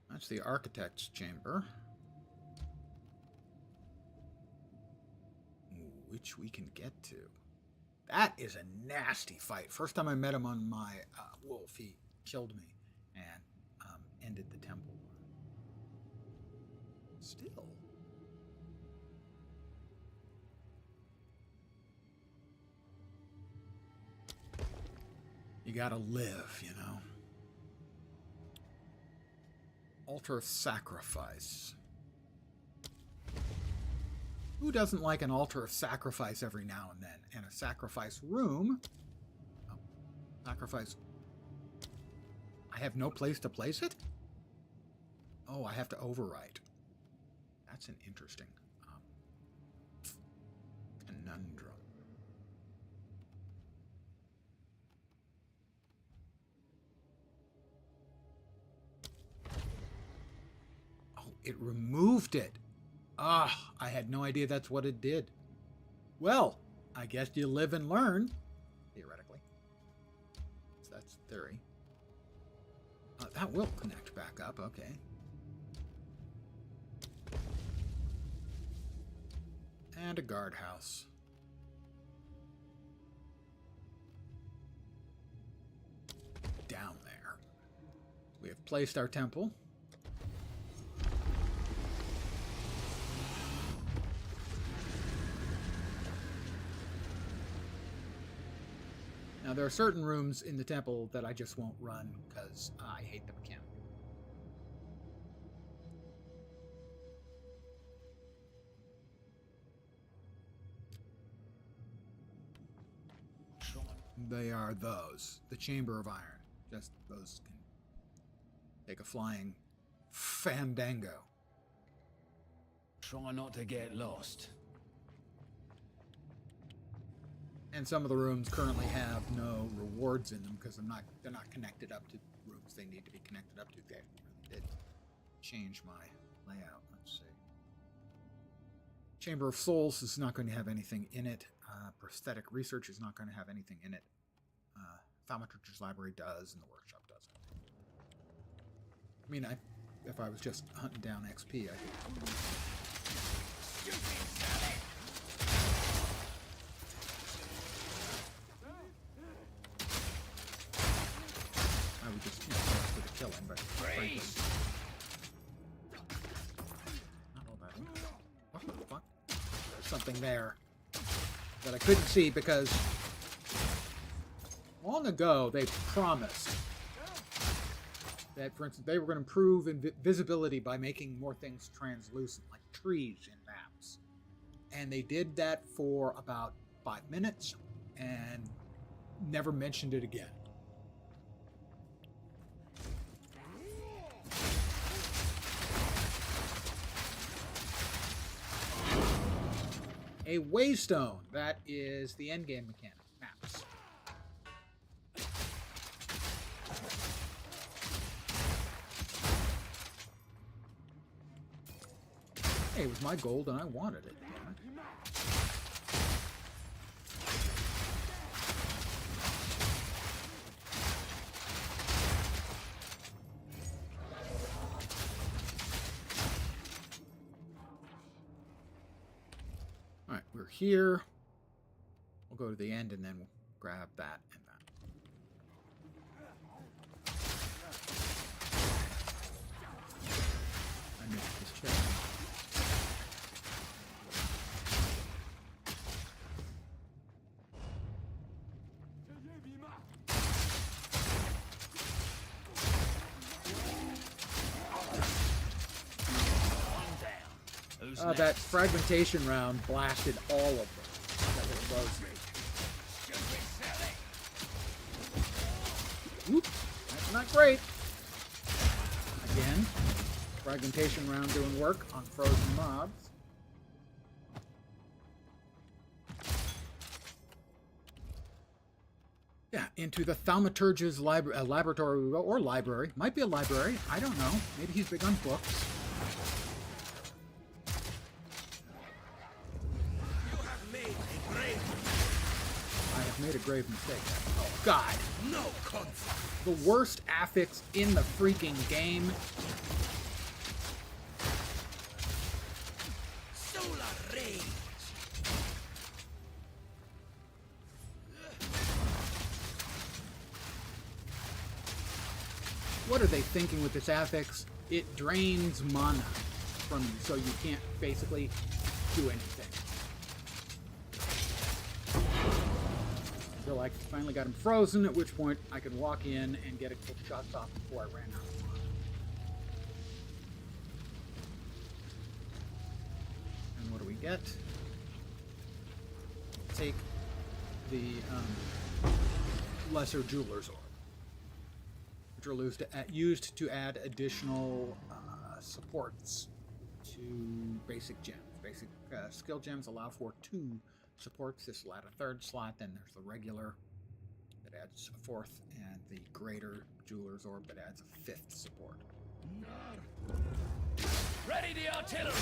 That's the architect's chamber, which we can get to. That is a nasty fight. First time I met him on my wolf, he killed me and ended the temple. Still. You gotta live, you know. Altar of sacrifice. Who doesn't like an altar of sacrifice every now and then? And a sacrifice room. Oh, sacrifice. I have no place to place it? Oh, I have to overwrite. That's an interesting conundrum. Oh, it removed it. Ah, I had no idea that's what it did. Well, I guess you live and learn, theoretically. So that's theory. That will connect back up, okay. And a guardhouse. We have placed our temple. Now, there are certain rooms in the temple that I just won't run because I hate the mechanic. They are those. The Chamber of Iron. Just those can take a flying fandango. Try not to get lost. And some of the rooms currently have no rewards in them because they're not connected up to rooms they need to be connected up to. They really did change my layout. Let's see. Chamber of Souls is not going to have anything in it. Prosthetic Research is not going to have anything in it. Thaumaturge's Library does, and the Workshop doesn't. I mean, if I was just hunting down XP, I would just go for the killing, but frankly, not all that interesting. What the fuck? There's something there that I couldn't see because long ago they promised that, for instance, they were going to improve visibility by making more things translucent, like trees in maps. And they did that for about 5 minutes and never mentioned it again. A waystone. That is the endgame mechanic. Maps. Hey, it was my gold and I wanted it. Damn it. Alright, we're here. We'll go to the end and then we'll grab that and that. I missed this chest. That fragmentation round blasted all of them that were close. Whoop, that's not great. Again, fragmentation round doing work on frozen mobs. Yeah, into the Thaumaturge's laboratory we go, or library. Might be a library. I don't know. Maybe he's big on books. Made a grave mistake. Oh God! No conflict. The worst affix in the freaking game. Solar rage. What are they thinking with this affix? It drains mana from you, so you can't basically do anything. Until I finally got him frozen, at which point I could walk in and get a couple shots off before I ran out of mana. And what do we get? Take the Lesser Jeweler's Orb, which are used to add additional supports to basic gems. Basic skill gems allow for 2 supports. This will add a 3rd slot. Then there's the regular that adds a 4th, and the greater Jeweler's Orb that adds a 5th support. Ready the artillery.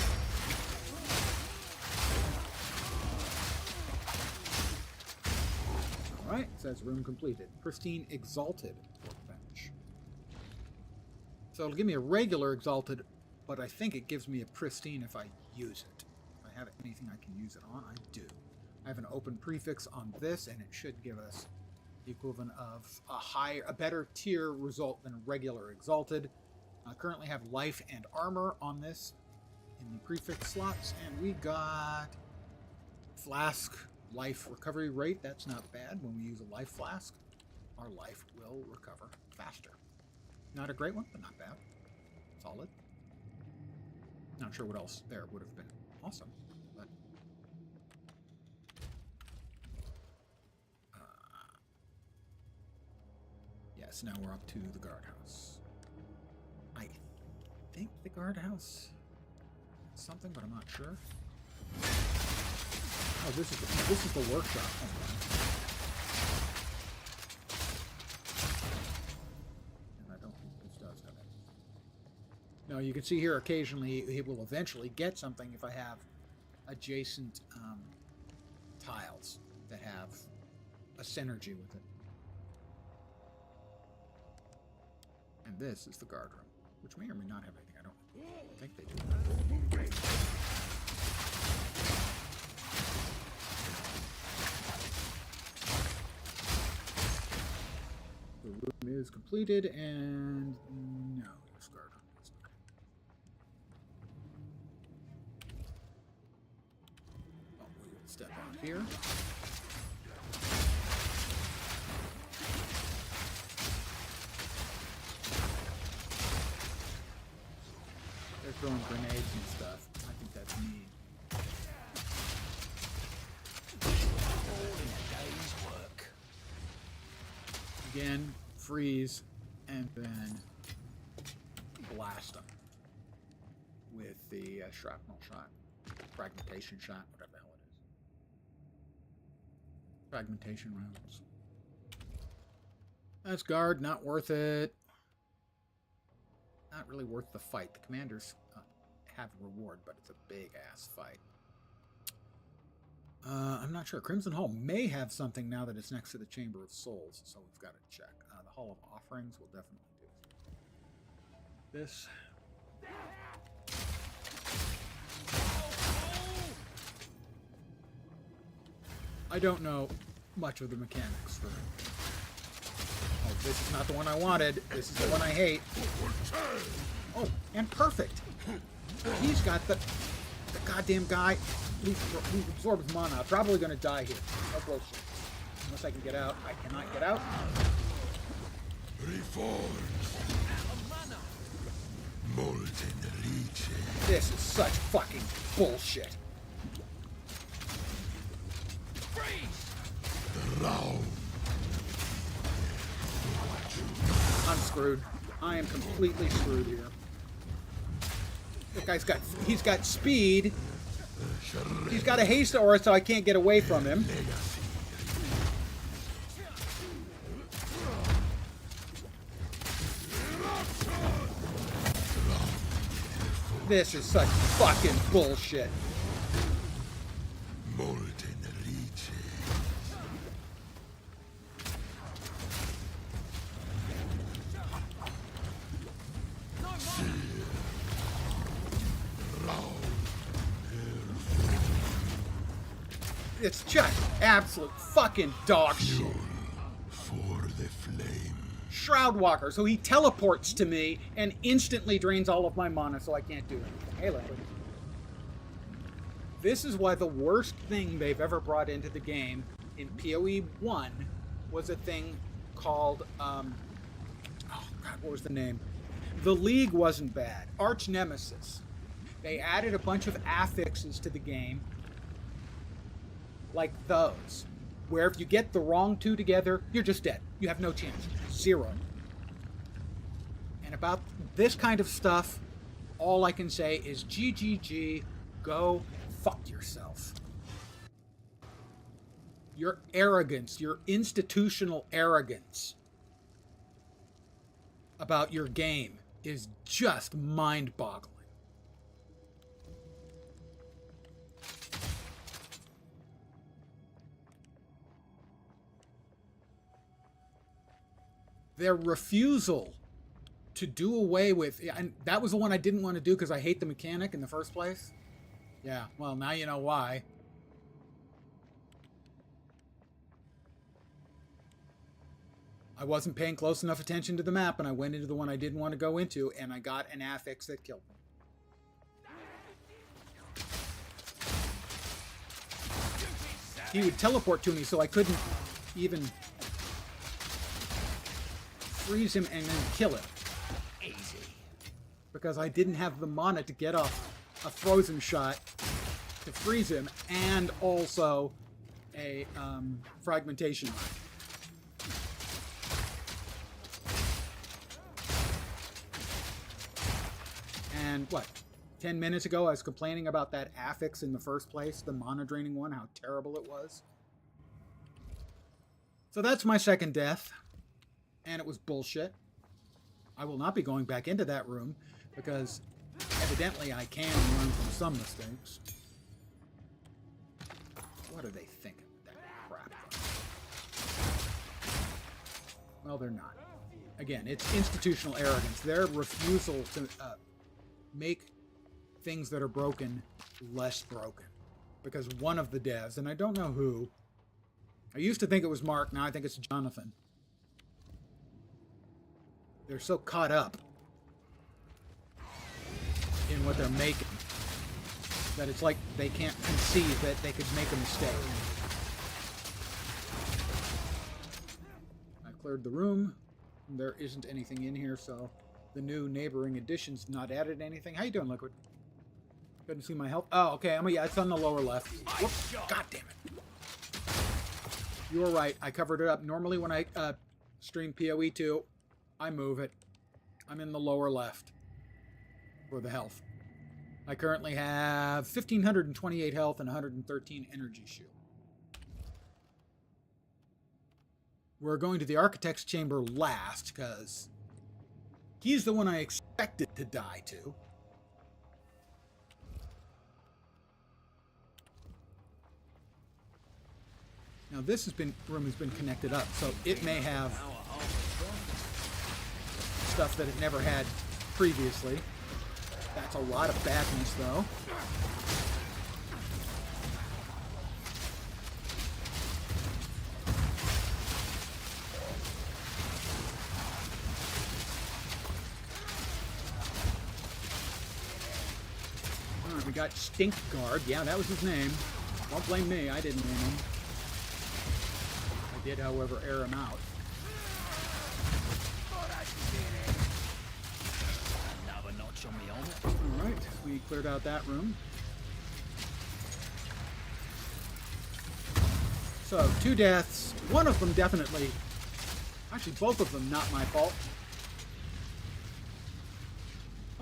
Alright, it says room completed. Pristine Exalted Workbench. So it'll give me a regular Exalted, but I think it gives me a Pristine if I use it. If I have anything I can use it on, I do. I have an open prefix on this, and it should give us the equivalent of a better tier result than regular Exalted. I currently have life and armor on this in the prefix slots, and we got flask life recovery rate. That's not bad. When we use a life flask, our life will recover faster. Not a great one, but not bad. Solid. Not sure what else there would have been awesome, but yes, now we're up to the guardhouse. I think the guardhouse is something, but I'm not sure. Oh, this is the workshop. And I don't think this does have it. Now you can see here occasionally it will eventually get something if I have adjacent tiles that have a synergy with it. And this is the guard room, which may or may not have anything. I don't think they do. The room is completed, and no, this guard room is not. Oh, we will step on here. They're throwing grenades and stuff. I think that's neat. All in a day's work. Again, freeze, and then blast them with the shrapnel shot, fragmentation shot, whatever the hell it is. Fragmentation rounds. That's guard, not worth it. Not really worth the fight. The commanders have a reward, but it's a big-ass fight. I'm not sure. Crimson Hall may have something now that it's next to the Chamber of Souls, so we've got to check. The Hall of Offerings will definitely do. This. I don't know much of the mechanics for it. Oh, this is not the one I wanted. This is the one I hate. Oh, and perfect. He's got the goddamn guy. He absorbs mana. I'm probably going to die here. No bullshit. Unless I can get out. I cannot get out. This is such fucking bullshit. I'm screwed. I am completely screwed here. This guy's he's got speed. He's got a haste aura, so I can't get away from him. This is such fucking bullshit. It's just absolute fucking dog shit. For the flame. Shroudwalker, so he teleports to me and instantly drains all of my mana, so I can't do anything. Hey, Larry. This is why the worst thing they've ever brought into the game in PoE 1 was a thing called, oh god, what was the name? The League wasn't bad. Arch Nemesis. They added a bunch of affixes to the game, like those, where if you get the wrong two together, you're just dead. You have no chance. Zero. And about this kind of stuff, all I can say is GGG, go fuck yourself. Your arrogance, your institutional arrogance about your game is just mind-boggling. Their refusal to do away with, and that was the one I didn't want to do because I hate the mechanic in the first place. Yeah, well, now you know why. I wasn't paying close enough attention to the map, and I went into the one I didn't want to go into, and I got an affix that killed me. He would teleport to me, so I couldn't even freeze him and then kill him. Easy. Because I didn't have the mana to get off a frozen shot to freeze him, and also a fragmentation line. And what? 10 minutes ago, I was complaining about that affix in the first place, the mana draining one, how terrible it was. So that's my second death, and it was bullshit. I will not be going back into that room, because evidently I can learn from some mistakes. What are they thinking with that crap? Well, they're not. Again, it's institutional arrogance. Their refusal to make things that are broken less broken. Because one of the devs, and I don't know who, I used to think it was Mark, now I think it's Jonathan. They're so caught up in what they're making that it's like they can't conceive that they could make a mistake. I cleared the room. There isn't anything in here, so the new neighboring addition's not added anything. How you doing, Liquid? Couldn't see my health. Oh, okay. Yeah, it's on the lower left. Whoops. God damn it. You were right. I covered it up. Normally when I stream PoE2, I move it. I'm in the lower left for the health. I currently have 1,528 health and 113 energy shield. We're going to the Architect's Chamber last, because he's the one I expected to die to. Now this room has been connected up, so it may have stuff that it never had previously. That's a lot of badness, though. Alright, we got Stink Guard. Yeah, that was his name. Don't blame me, I didn't name him. I did, however, air him out. Another notch on the helmet. Alright, we cleared out that room. So, 2 deaths. One of them definitely... Actually, both of them not my fault.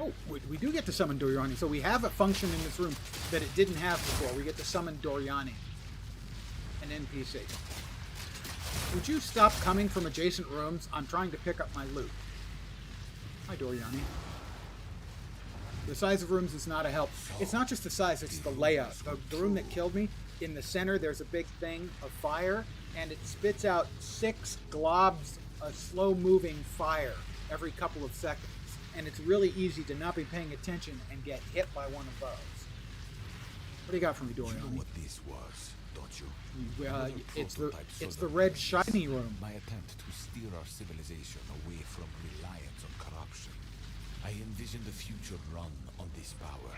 Oh, we do get to summon Doriani. So we have a function in this room that it didn't have before. We get to summon Doriani, an NPC. Would you stop coming from adjacent rooms? I'm trying to pick up my loot. Hi, Doriani. The size of rooms is not a help. It's not just the size, it's the layout. The room that killed me, in the center, there's a big thing of fire, and it spits out 6 globs of slow-moving fire every couple of seconds. And it's really easy to not be paying attention and get hit by one of those. What do you got for me, Doriani? You know what this was, don't you? It's the red shiny room. My attempt to steer our civilization away from reliance on corruption. I envisioned a future run on this power.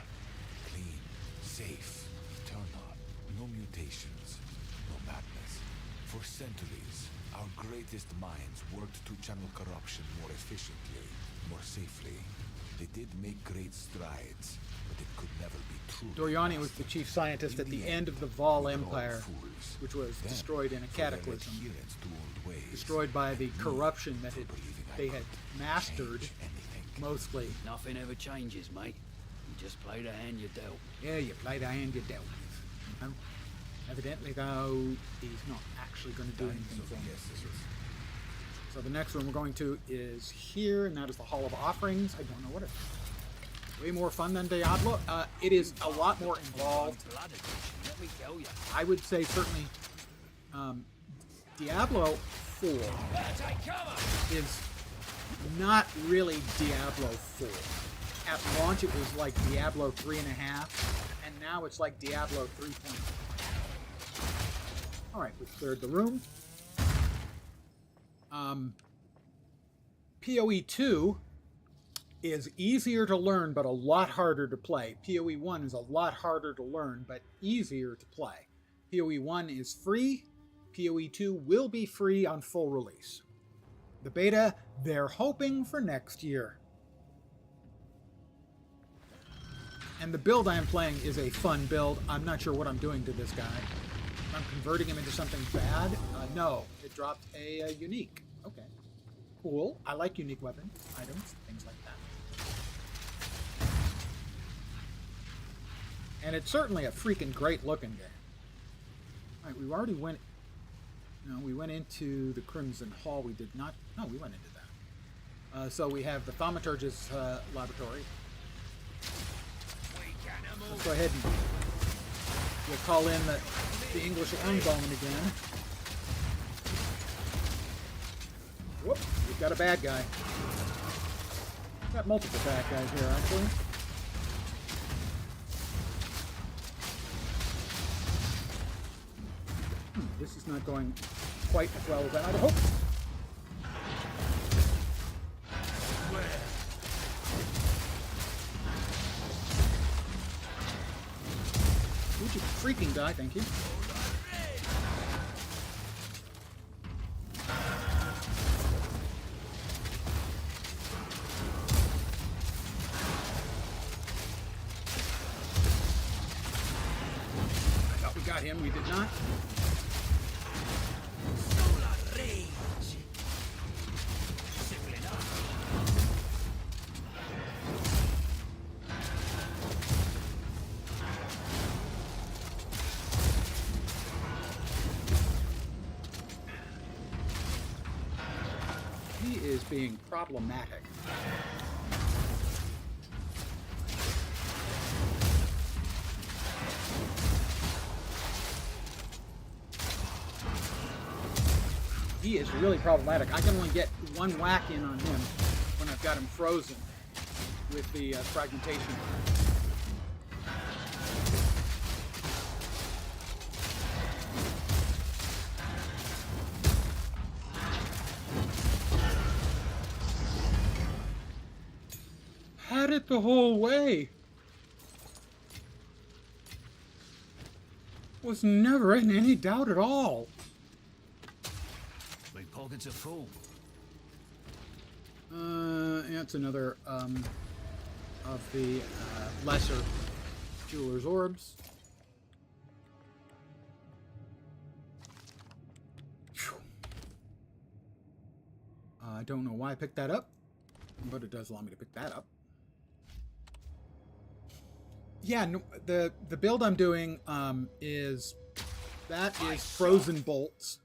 Clean, safe, eternal. No mutations, no madness. For centuries, our greatest minds worked to channel corruption more efficiently, more safely. They did make great strides, but it could never be true. Doriani was the chief scientist at the end of the Vol Empire, which was destroyed in a cataclysm. Destroyed by the corruption that they had mastered, mostly. Nothing ever changes, mate. You just play the hand you dealt. Yeah, you play the hand you dealt. Evidently, though, he's not actually going to do anything for me. So the next one we're going to is here, and that is the Hall of Offerings. I don't know what it is. Way more fun than Diablo. It is a lot more involved. Let me tell you. I would say certainly Diablo 4 is not really Diablo 4. At launch it was like Diablo 3.5, and now it's like Diablo 3.0. Alright, we cleared the room. PoE2 is easier to learn but a lot harder to play. PoE1 is a lot harder to learn but easier to play. PoE1 is free. PoE2 will be free on full release. The beta, they're hoping for next year. And the build I am playing is a fun build. I'm not sure what I'm doing to this guy. I'm converting him into something bad? No, it dropped a unique. Okay. Cool. I like unique weapon items, things like that. And it's certainly a freaking great looking game. Alright, we already went... No, we went into the Crimson Hall. We did not... No, we went into that. So we have the Thaumaturge's laboratory. Let's go ahead and we'll call in the English Longbone again. Whoop, we've got a bad guy. We've got multiple bad guys here, actually. This is not going quite as well as I had hoped. Would you freaking die, thank you. I thought we got him, we did not. Is being problematic. He is really problematic. I can only get one whack in on him when I've got him frozen with the fragmentation. Had it the whole way. Was never in any doubt at all. My pockets are full. Yeah, it's another of the lesser jeweler's orbs. I don't know why I picked that up, but it does allow me to pick that up. Yeah, no, the build I'm doing is frozen bolts.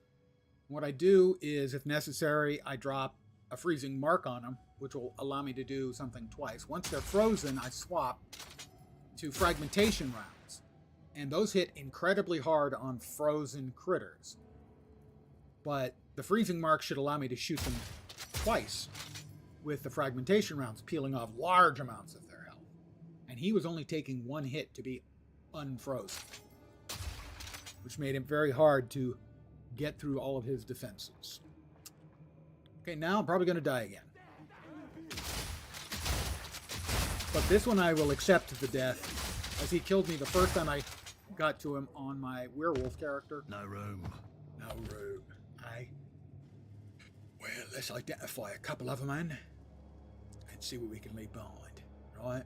What I do is, if necessary, I drop a freezing mark on them, which will allow me to do something twice. Once they're frozen, I swap to fragmentation rounds, and those hit incredibly hard on frozen critters. But the freezing mark should allow me to shoot them twice with the fragmentation rounds, peeling off large amounts of their health. And he was only taking one hit to be unfrozen, which made it very hard to get through all of his defenses. Okay, now I'm probably going to die again. But this one I will accept the death, as he killed me the first time I got to him on my werewolf character. No room. No room. Well, let's identify a couple of them, man, and see what we can leave behind, right?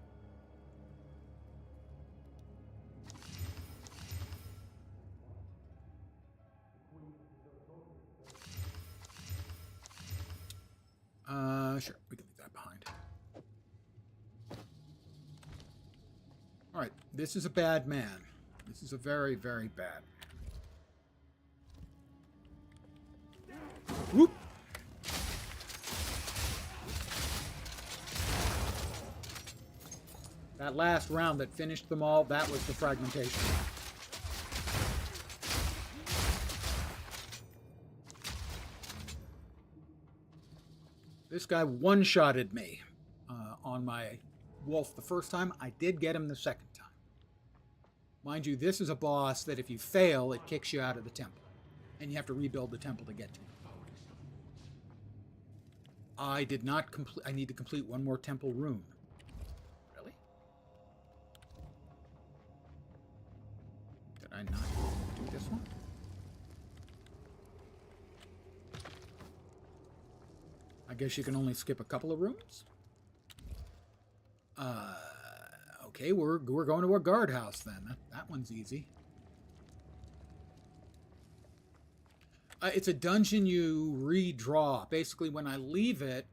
Sure, we can leave that behind. All right, this is a bad man. This is a very, very bad man. Whoop! That last round that finished them all, that was the fragmentation. This guy one-shotted me on my wolf the first time. I did get him the second time. Mind you, this is a boss that if you fail, it kicks you out of the temple. And you have to rebuild the temple to get to him. I did not complete. I need to complete one more temple room. Really? Did I not do this one? I guess you can only skip a couple of rooms. Okay, we're going to a guardhouse then. That one's easy. It's a dungeon you redraw. Basically, when I leave it,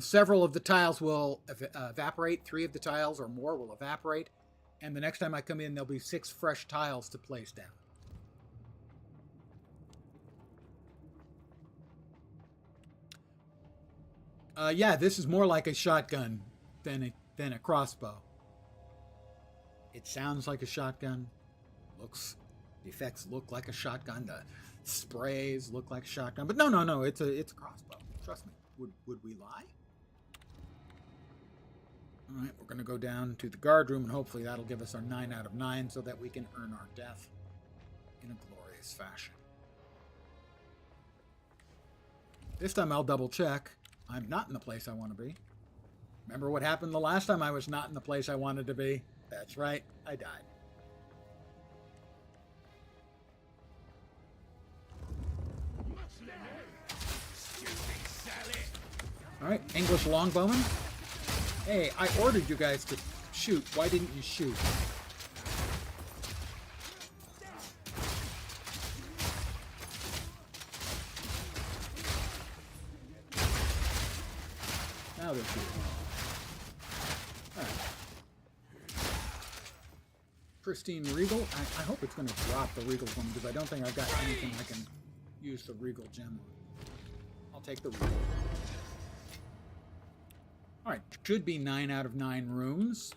several of the tiles will evaporate. 3 of the tiles or more will evaporate. And the next time I come in, there'll be 6 fresh tiles to place down. Yeah, this is more like a shotgun than a crossbow. It sounds like a shotgun. The effects look like a shotgun. The sprays look like a shotgun. But no, it's a crossbow. Trust me. Would we lie? All right, we're going to go down to the guard room, and hopefully that'll give us our 9 out of 9 so that we can earn our death in a glorious fashion. This time I'll double check. I'm not in the place I want to be. Remember what happened the last time I was not in the place I wanted to be? That's right, I died. Alright, English longbowmen. Hey, I ordered you guys to shoot. Why didn't you shoot? Now they're shooting. Alright. Pristine Regal. I hope it's going to drop the Regal one because I don't think I've got anything I can use the Regal gem on. I'll take the Regal. Alright, should be 9 out of 9 rooms.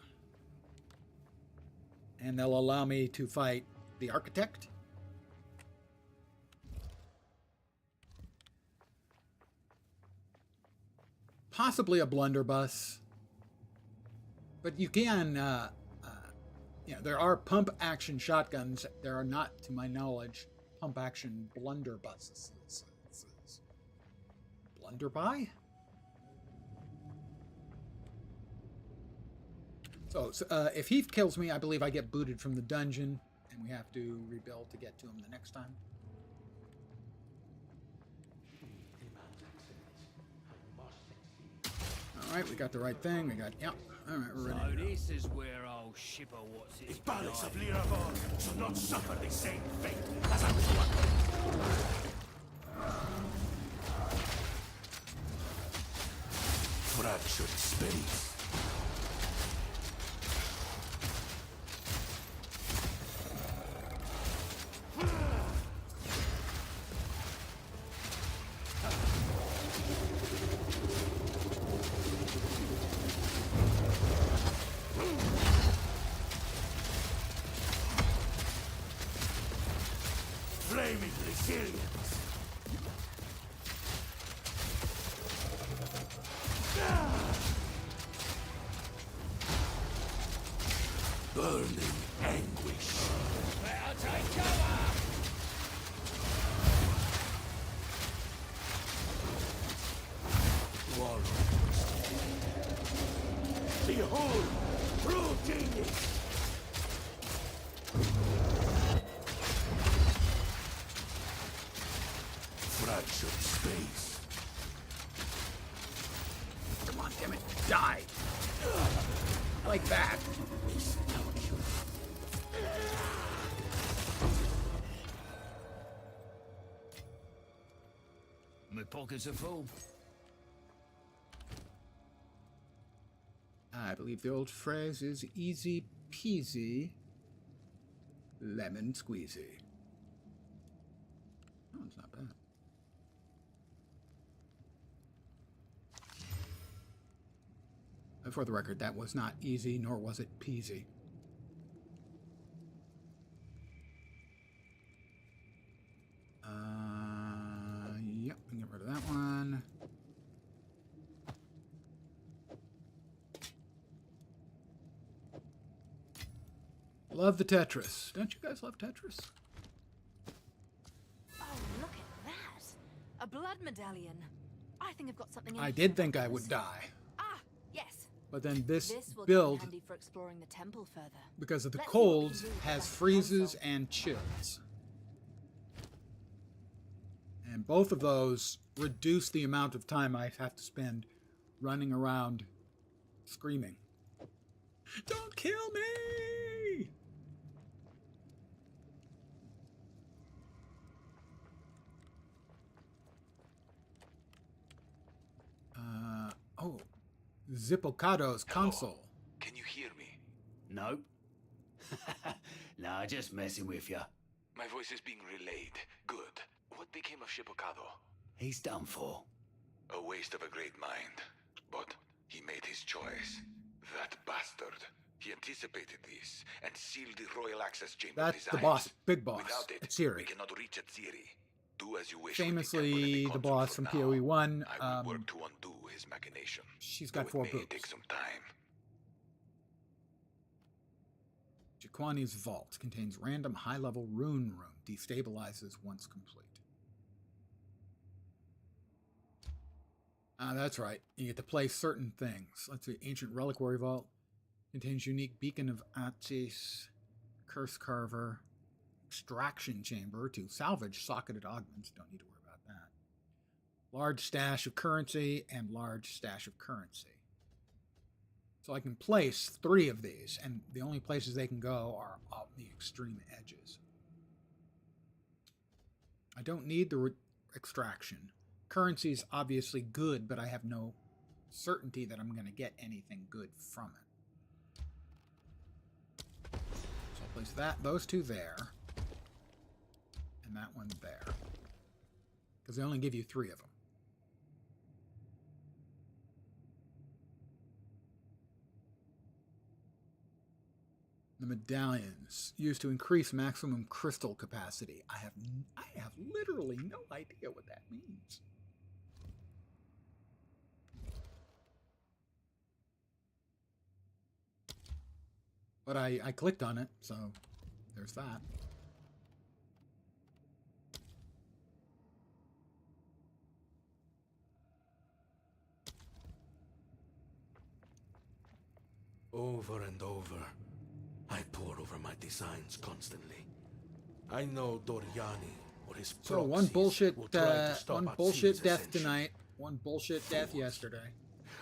And they'll allow me to fight the Architect. Possibly a blunderbuss. But you can, there are pump action shotguns. There are not, to my knowledge, pump action blunderbusses. Blunderbuy? So if he kills me, I believe I get booted from the dungeon, and we have to rebuild to get to him the next time. All right, we got the right thing. We got, yep. All right, we're ready. So this is where old shipper what's it? If Barracks of Lyravon shall not suffer the same fate as I was wondering. Fractured space. Flaming resilience. Burning anguish. I'll take cover! Behold, true genius. Fractured space. Come on, damn it. Die. Like that. My pockets are full. I believe the old phrase is easy peasy, lemon squeezy. Oh, it's not bad. For the record, that was not easy, nor was it peasy. Yep, we can get rid of that one. Love the Tetris. Don't you guys love Tetris? Oh, look at that. A blood medallion. I think I've got something in I here did about think I this. would die. Ah, yes. But then this This will build, come in handy for exploring the temple further. because of the Let's see what we cold, can do with has that freezes console. and chills. And both of those reduce the amount of time I have to spend running around screaming. Don't kill me! Oh, Zippocado's console. Can you hear me? No? Nah, just messing with you. My voice is being relayed. Good. What became of Shippocado? He's done for. A waste of a great mind. But he made his choice. That bastard. He anticipated this and sealed the royal access chamber. That's the designs. boss, big boss, Without it, at Ciri. we cannot reach Atziri. Do as you wish. with the Famously, temple and the console boss for from now. PoE1. I will work to undo his machination. She's got Though 4 it may boobs. take some time. Jaquani's vault contains random high-level rune room. Destabilizes once complete. Ah, that's right. You get to play certain things. Let's see. Ancient Reliquary Vault contains unique Beacon of Atsis, Curse Carver, Extraction Chamber to salvage socketed augments. Don't need to worry about that. Large stash of currency and large stash of currency. So I can place 3 of these, and the only places they can go are off the extreme edges. I don't need the extraction. Currency is obviously good, but I have no certainty that I'm going to get anything good from it. So I'll place those 2 there, and that one there, because they only give you 3 of them. The medallions used to increase maximum crystal capacity. I have literally no idea what that means. But I clicked on it, so there's that. Over and over, I pore over my designs constantly. I know Doriani or his So one proxies bullshit, will try to stop one Atsi's bullshit death ascension. tonight. One bullshit death yesterday.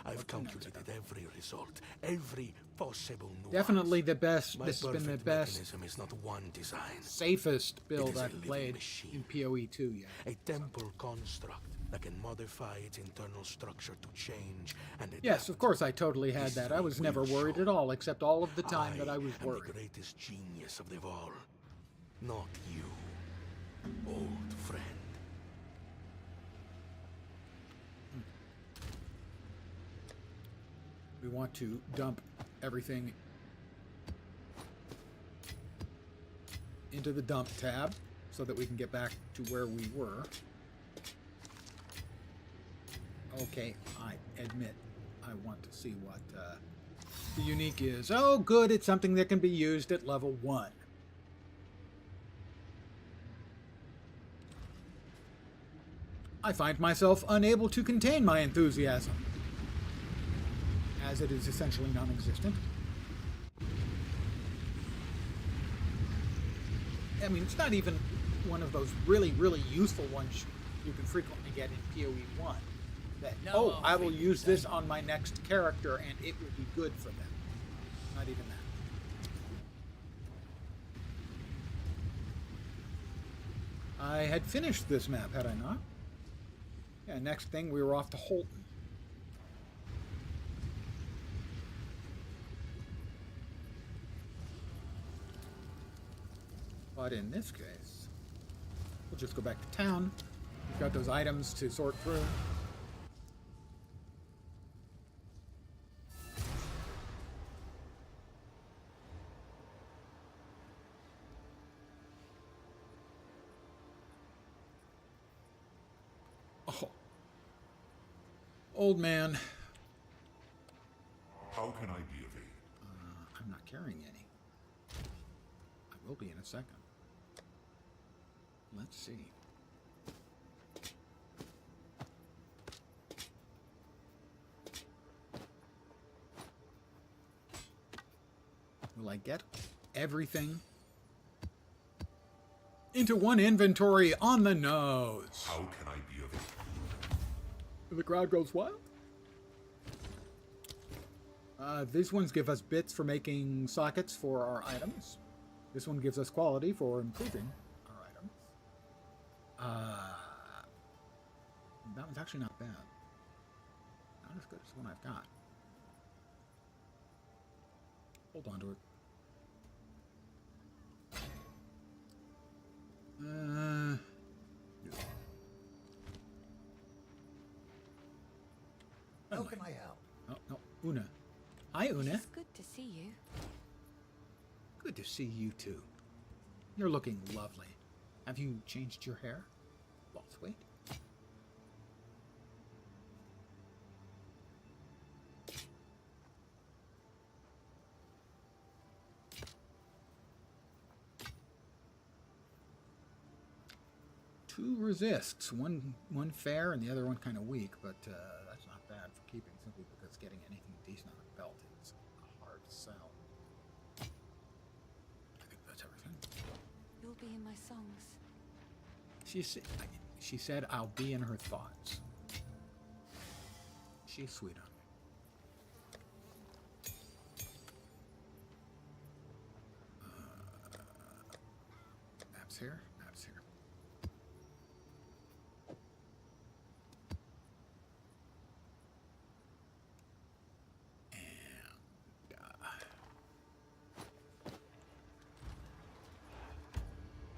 I've calculated every result, every possible nuance. Definitely the best. My This has been the perfect best, mechanism is not one design. safest build It is a I've living played machine. in PoE2 yet. A temple construct that can modify its internal structure to change and adapt. Yes, of course I totally had that. I was never worried at all, except all of the time that I was am worried. the greatest genius of them all. Not you, old friend. We want to dump everything into the dump tab so that we can get back to where we were. Okay, I admit I want to see what the unique is. Oh, good, it's something that can be used at level 1. I find myself unable to contain my enthusiasm, as it is essentially non-existent. I mean, it's not even one of those really, really useful ones you can frequently get in PoE1. That, oh, I will use this on my next character and it will be good for them. Not even that. I had finished this map, had I not? Yeah, next thing we were off to Holton. But in this case, we'll just go back to town. We've got those items to sort through. Oh. Old man. How can I be of aid? I'm not carrying any. I will be in a second. Let's see. like get everything into one inventory on the nose. How can I be of it? The crowd goes wild. These ones give us bits for making sockets for our items. This one gives us quality for improving our items. That one's actually not bad. Not as good as the one I've got. Hold on to it. How can I help? Oh, no. Una. Hi, Una. It's good to see you. Good to see you too. You're looking lovely. Have you changed your hair? Lost weight? Two resists. One fair and the other one kind of weak, but that's not bad for keeping, simply because getting anything decent on a belt is a hard sell. I think that's everything. You'll be in my songs. She said, I'll be in her thoughts. She's sweet on me. Maps here. Maps here.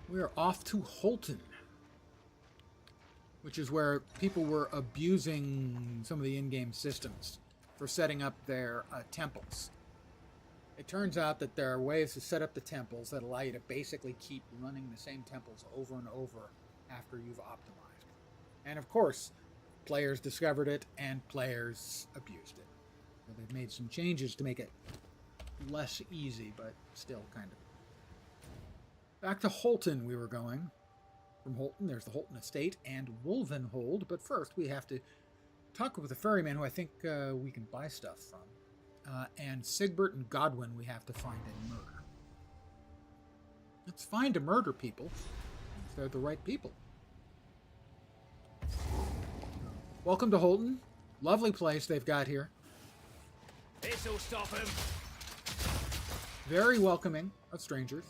We are off to Holton, which is where people were abusing some of the in-game systems for setting up their temples. It turns out that there are ways to set up the temples that allow you to basically keep running the same temples over and over after you've optimized. And of course, players discovered it and players abused it. So they've made some changes to make it less easy, but still kind of. Back to Holton we were going. From Holton, there's the Holton Estate and Wolvenhold, but first we have to talk with the ferryman who I think we can buy stuff from. And Sigbert and Godwin we have to find and murder. Let's find and murder people, if they're the right people. Welcome to Holton. Lovely place they've got here. This'll stop him. Very welcoming of strangers.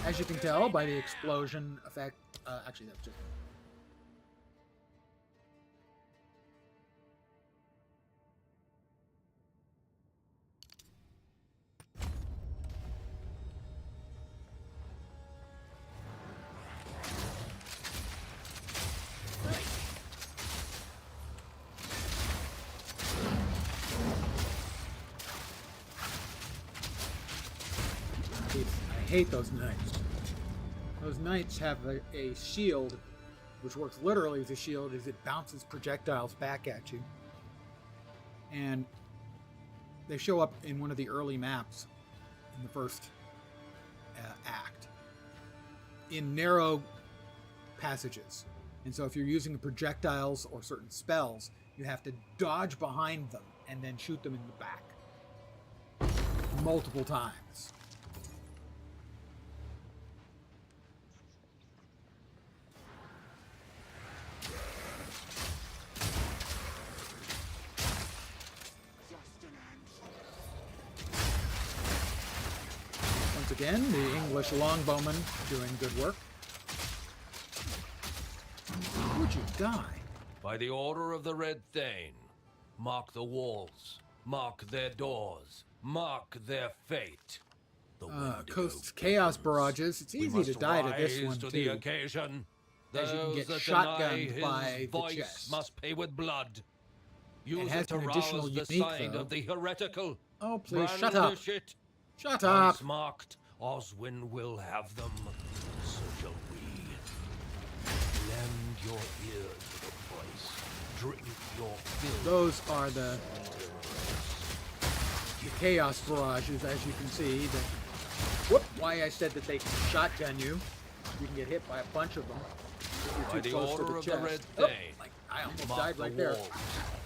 As you can tell by the explosion effect, actually that's just... I hate those knights. Those knights have a shield, which works literally as a shield, as it bounces projectiles back at you. And they show up in one of the early maps in the first act in narrow passages. And so if you're using the projectiles or certain spells, you have to dodge behind them and then shoot them in the back multiple times. Again, the English longbowmen doing good work. Would you die? By the order of the Red Thane, mark the walls, mark their doors, mark their fate. The Coast's chaos barrages. It's easy to die to this one to too. the occasion. As you can Those get that shotgunned deny by his the voice chest. must pay with blood. Use has it to an additional rouse the unique, sign though. of the heretical. Oh, please, shut up. Brandish it. Shut up. Once marked, Oswin will have them. So shall we. Lend your ear to the voice. Drink your fill. Those are the chaos barrages, as you can see. Whoop! Why I said that they can shotgun you. You can get hit by a bunch of them if By you're the too close to order the of chest. the Red Oh, Thane, like, I almost mark died the right there walls,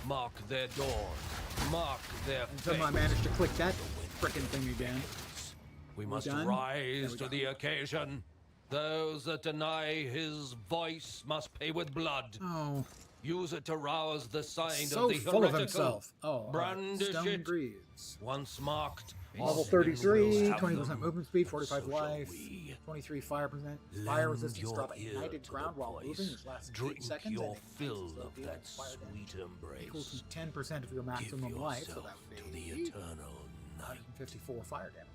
mark their doors, mark their until I fate. managed to click that frickin' thing again. We must done? rise There we to go. the occasion. Those that deny his voice must pay with blood. Oh, Use it to rouse the sign so of the full of heretical. himself. Oh, all right. Brandish Stone it. Greaves. Once marked, Level all 33, will have 20% them. movement speed, 45 So shall life, we. 23 fire Lend resistance, your drop ear ignited to ground the while moving, voice. which lasts 8 Drink seconds. your and it fill increases the of deal that fire damage sweet embrace. equal to 10% of your Give maximum life, so yourself that would to be the eternal night. 154 fire damage.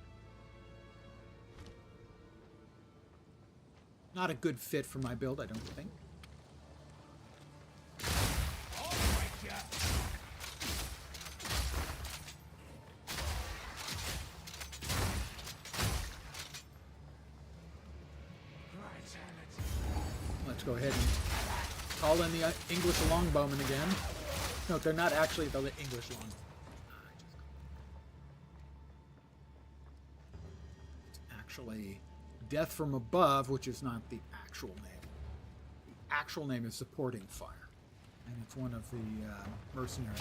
Not a good fit for my build, I don't think. Let's go ahead and call in the English longbowmen again. No, they're not actually the English longbowmen. It's actually Death from Above, which is not the actual name. The actual name is Supporting Fire, and it's one of the mercenaries.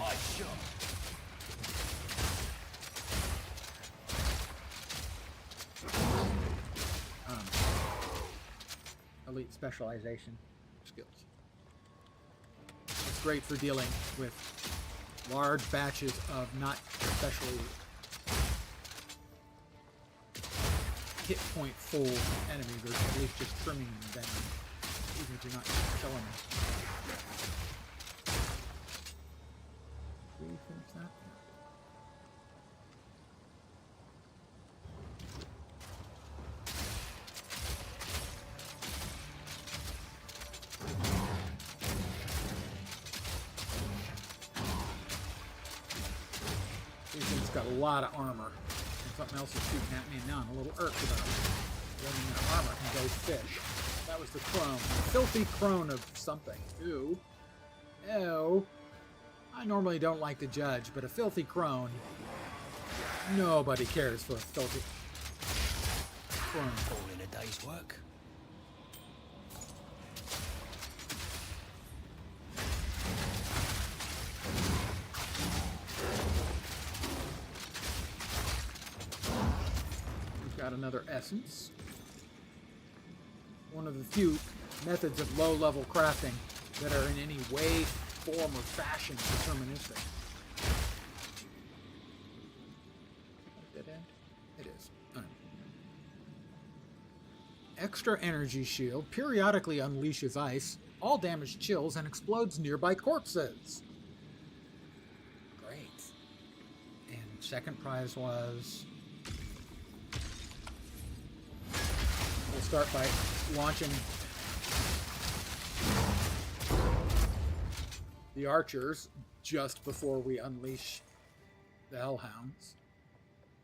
Elite specialization skills. It's great for dealing with large batches of not especially hit point full enemies, or at least just trimming them down, even if you're not killing them. Did we finish that? These things got a lot of armor. And something else is shooting at me, and now I'm a little irked about it. Running their armor can go fish. That was the crone. Filthy crone of something. Ew. Ew. I normally don't like to judge, but a filthy crone. Nobody cares for a filthy crone. All in a day's work. We've got another essence. One of the few methods of low-level crafting that are in any way, form, or fashion deterministic. Dead end? It is. All right. Extra energy shield periodically unleashes ice, all damage chills, and explodes nearby corpses. Great. And second prize was... We'll start by launching the archers just before we unleash the hellhounds.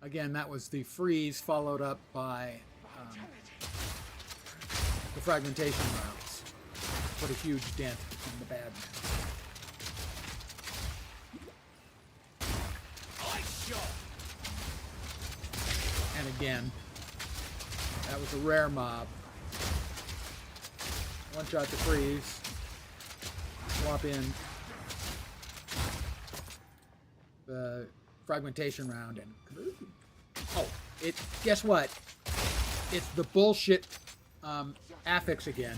Again, that was the freeze followed up by the fragmentation rounds. Put a huge dent in the bad man. And again, that was a rare mob. One shot to freeze. Swap in the fragmentation round and... Oh, guess what? It's the bullshit affix again.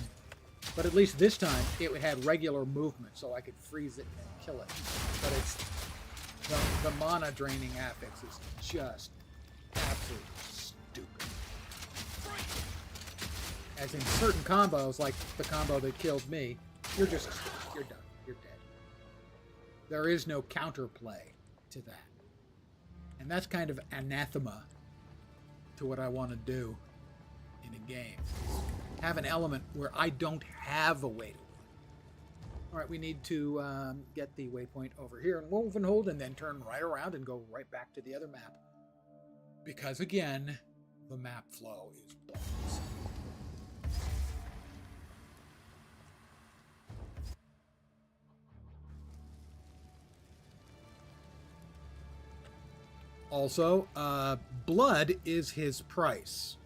But at least this time, it had regular movement, so I could freeze it and kill it. But it's... The mana draining affix is just absolutely stupid. As in certain combos, like the combo that killed me, you're done. You're dead. There is no counterplay to that. And that's kind of anathema to what I want to do in a game. Have an element where I don't have a way to win. Alright, we need to get the waypoint over here and move and hold, and then turn right around and go right back to the other map. Because again, the map flow is balls. Also, blood is his price.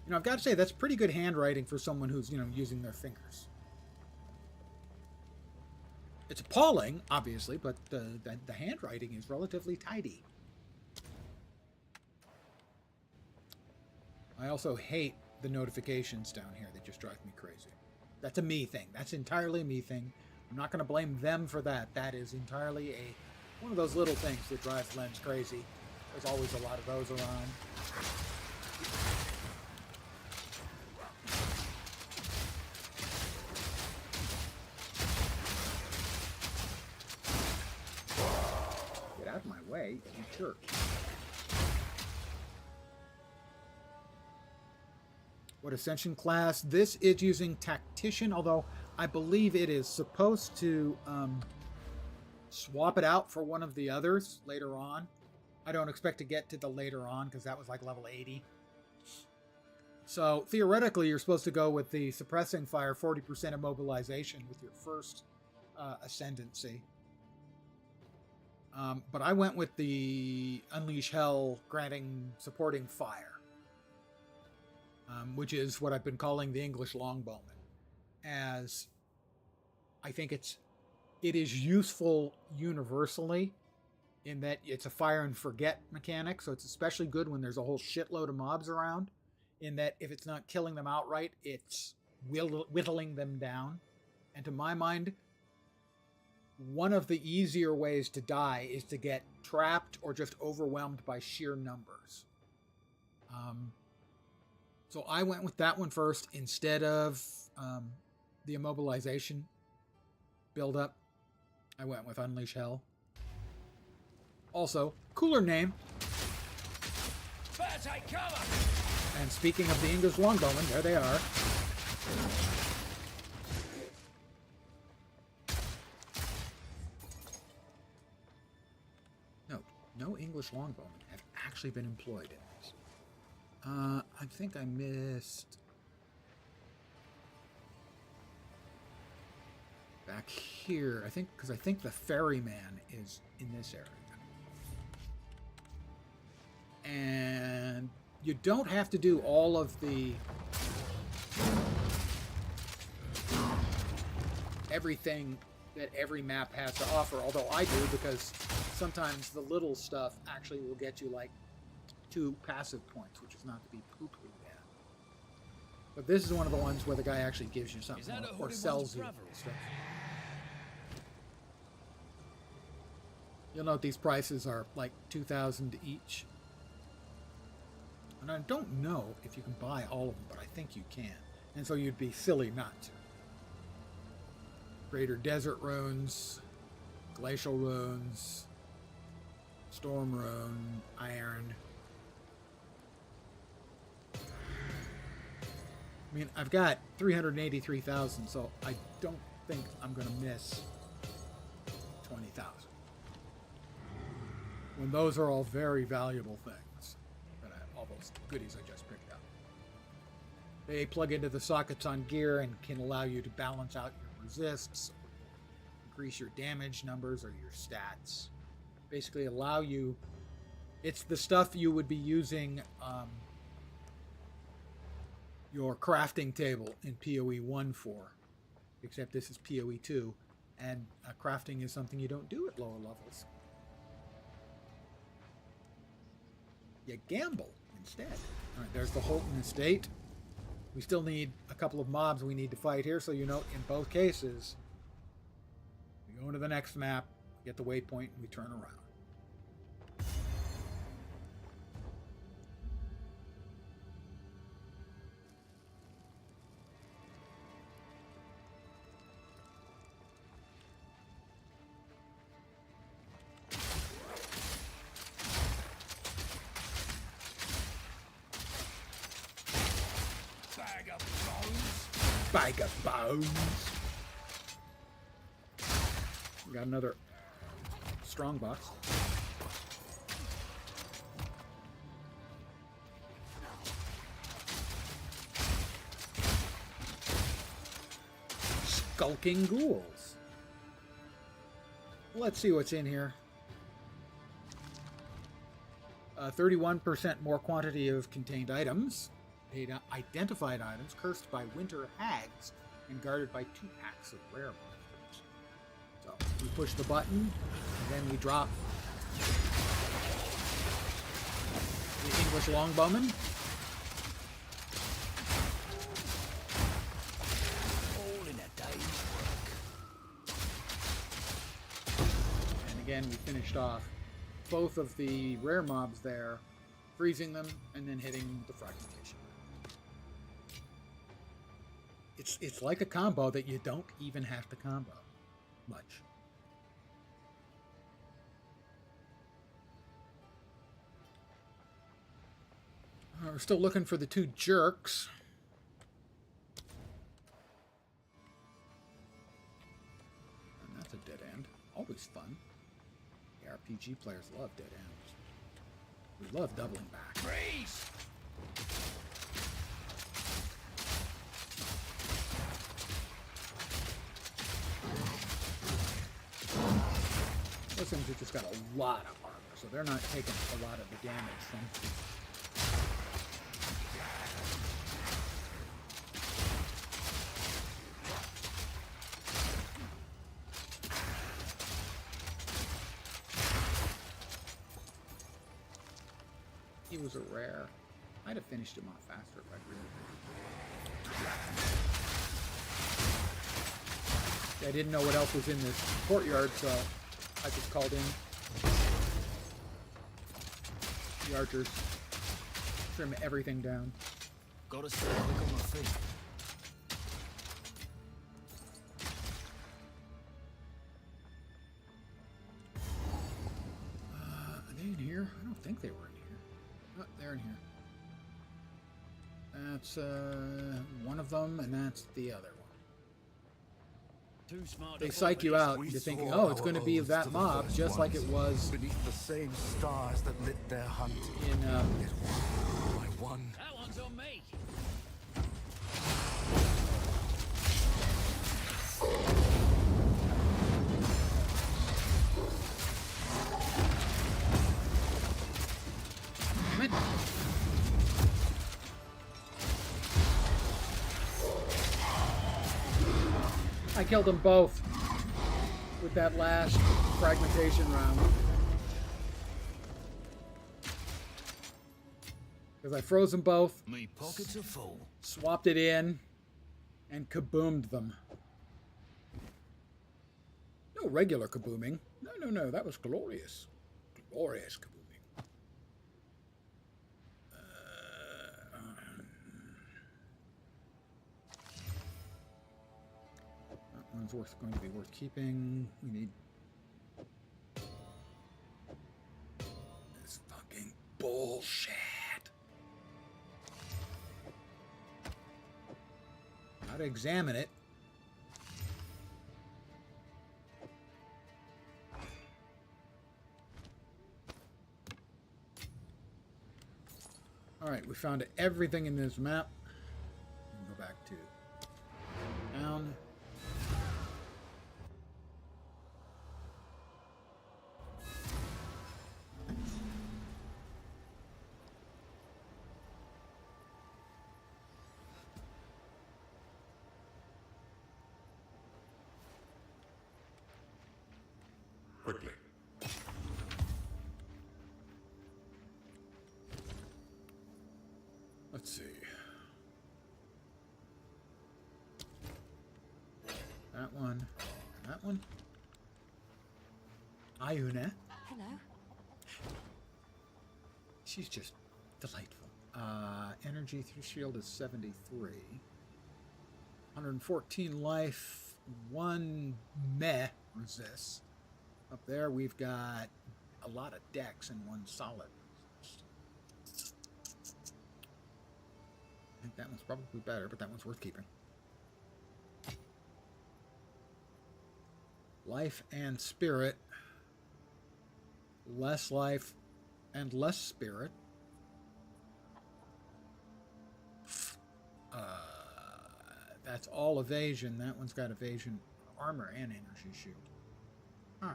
You know, I've got to say, that's pretty good handwriting for someone who's, using their fingers. It's appalling, obviously, but the handwriting is relatively tidy. I also hate the notifications down here. They just drive me crazy. That's a me thing. That's entirely a me thing. I'm not going to blame them for that. That is entirely one of those little things that drives Lens crazy. There's always a lot of those around. Get out of my way, you jerk. What Ascension class? This is using Tactician, although I believe it is supposed to swap it out for one of the others later on. I don't expect to get to the later on because that was like level 80. So theoretically, you're supposed to go with the Suppressing Fire 40% immobilization with your first Ascendancy. But I went with the Unleash Hell granting Supporting Fire. Which is what I've been calling the English Longbowman, as I think it is useful universally in that it's a fire and forget mechanic, so it's especially good when there's a whole shitload of mobs around, in that if it's not killing them outright, it's whittling them down. And to my mind, one of the easier ways to die is to get trapped or just overwhelmed by sheer numbers. So I went with that one first instead of the immobilization build-up. I went with Unleash Hell. Also, cooler name. And speaking of the English Longbowmen, there they are. Note, no English Longbowmen have actually been employed in this. I think I missed back here. I think the ferryman is in this area. And you don't have to do all of the everything that every map has to offer, although I do, because sometimes the little stuff actually will get you like 2 passive points, which is not to be poo-pooed at. But this is one of the ones where the guy actually gives you something or sells you stuff. You'll note these prices are like 2,000 each. And I don't know if you can buy all of them, but I think you can. And so you'd be silly not to. Greater Desert Runes, Glacial Runes, Storm Rune, Iron. I mean, I've got 383,000, so I don't think I'm going to miss 20,000. When those are all very valuable things, all those goodies I just picked up. They plug into the sockets on gear and can allow you to balance out your resists, increase your damage numbers or your stats. Basically allow you, it's the stuff you would be using your crafting table in PoE1 for, except this is PoE2, and crafting is something you don't do at lower levels. You gamble instead. All right, there's the Holton Estate. We still need a couple of mobs we need to fight here, so you know in both cases, we go into the next map, get the waypoint, and we turn around. Bag of bones. We got another strong box. Skulking ghouls. Let's see what's in here. 31% more quantity of contained items. Identified items cursed by winter hags and guarded by 2 packs of rare monsters. So we push the button and then we drop the English Longbowman. again, we finished off both of the rare mobs there, freezing them, and then hitting the fragmentation. It's like a combo that you don't even have to combo much. We're still looking for the two jerks. And that's a dead end. Always fun. The RPG players love dead ends. We love doubling back. Freeze! Those things have just got a lot of armor, so they're not taking a lot of the damage from. He was a rare. I'd have finished him off faster if I'd really. I didn't know what else was in this courtyard, so I just called in the archers, trim everything down. Gotta stay quick on my feet. Are they in here? I don't think they were in here. Oh, they're in here. That's one of them, and that's the other one. Too smart They to psych fall you for this. out into thinking, oh, it's going to be that mob, just like it was beneath the same stars that lit their hunt. in Yet one by one, That one's on me. Damn it. I killed them both with that last fragmentation round. Because I froze them both, Me pockets are full. swapped it in, and kaboomed them. No regular kabooming. No, that was glorious. Glorious kabooming. That one's going to be worth keeping. We need this fucking bullshit. How to examine it. Alright, we found everything in this map. We can go back to down. Quickly. Let's see. That one. That one. Ayuna. Hello. She's just delightful. Energy through shield is 73. 114 life. 1 meh resist. Up there we've got a lot of dex and 1 solid resist. I think that one's probably better, but that one's worth keeping. Life and spirit. Less life and less spirit. That's all evasion. That one's got evasion, armor, and energy shield. Huh.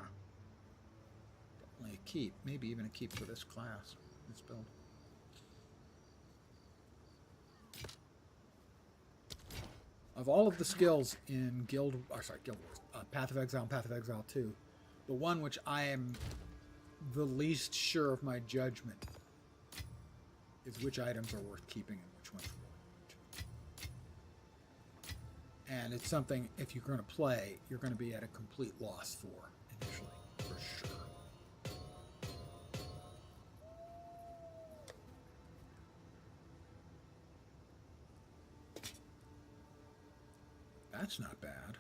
Definitely a keep. Maybe even a keep for this class, this build. Of all of the skills in Guild Wars, Path of Exile and Path of Exile 2, the one which I am the least sure of my judgment is which items are worth keeping and which ones are worth. And it's something, if you're going to play, you're going to be at a complete loss for initially, for sure. that's not bad.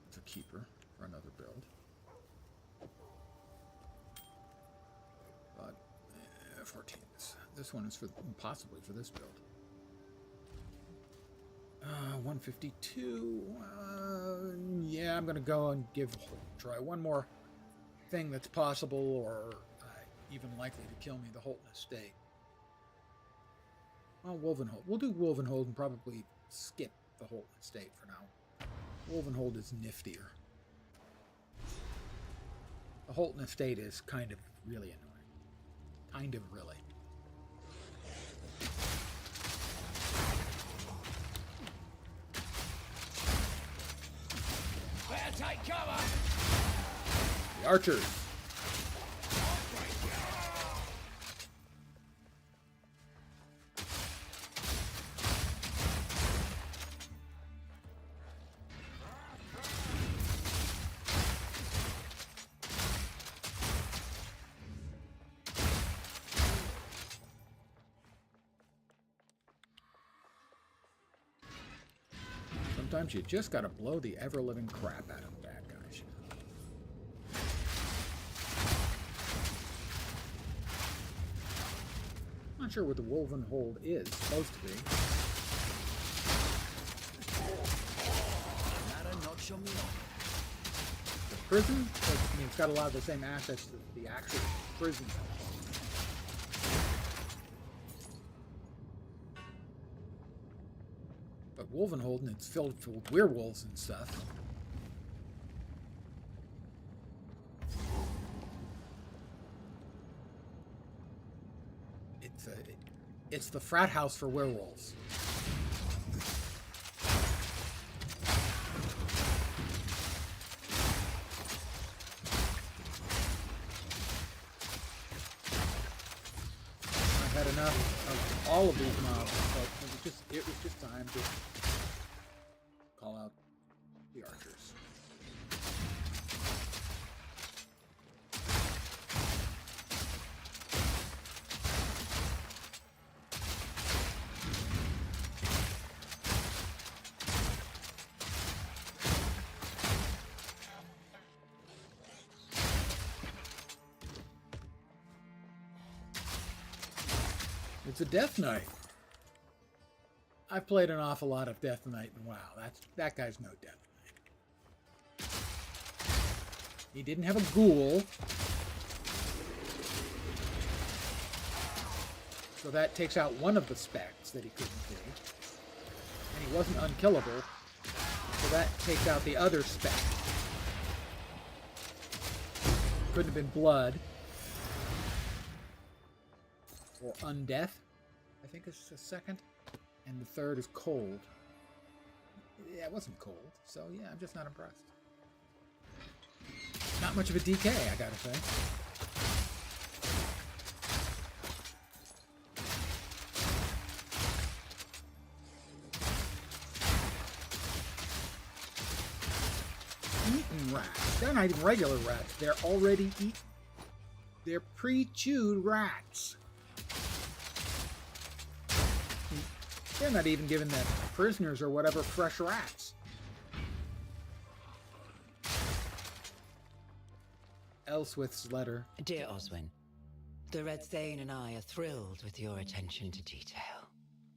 It's a keeper for another build. But 14s. This one is for possibly for this build. 152. Yeah, I'm gonna go and try one more thing that's possible or even likely to kill me. The Holton Estate. Well, Wolvenhold. We'll do Wolvenhold and probably skip the Holton Estate for now. Wolvenhold is niftier. The Holton Estate is kind of really annoying. Kind of really. Take cover! The archers. Sometimes you just gotta blow the ever-living crap out of the bad guys. Not sure what the Wolvenhold is supposed to be. The prison? I mean, it's got a lot of the same assets as the actual prison. But Wolvenholden, it's filled with werewolves and stuff. It's the frat house for werewolves. I've had enough of all of these mobs, but it was just time to call out the archers. It's a Death Knight. I've played an awful lot of Death Knight, and wow, that guy's no Death Knight. He didn't have a ghoul, so that takes out one of the specs that he couldn't do. And he wasn't unkillable, so that takes out the other spec. Couldn't have been blood. Or undeath, I think is the second. And the third is cold. Yeah, it wasn't cold, so yeah, I'm just not impressed. Not much of a DK, I gotta say. Eaten rats. They're not even regular rats. They're already eaten. They're pre-chewed rats. They're not even giving the prisoners or whatever fresh rats. Elswith's letter. Dear Oswin, the Red Thane and I are thrilled with your attention to detail.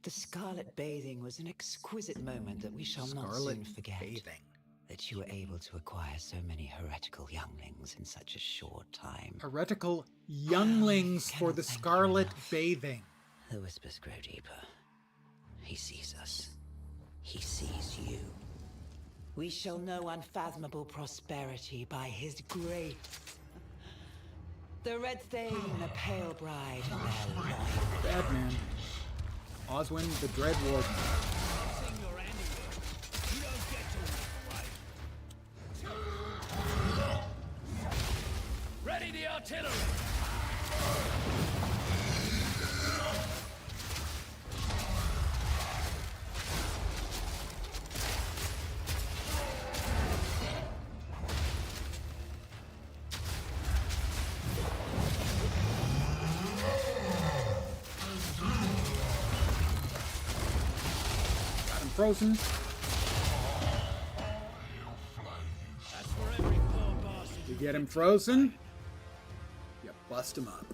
The scarlet bathing was an exquisite moment that we shall not soon forget. Bathing. That you were able to acquire so many heretical younglings in such a short time. Heretical younglings for the scarlet bathing. The whispers grow deeper. He sees us. He sees you. We shall know unfathomable prosperity by his grace. The Red Thane, the Pale Bride, and their life. Bad man. Oswin, the Dread Warden. Ready the artillery! Frozen. get him frozen, you bust him up.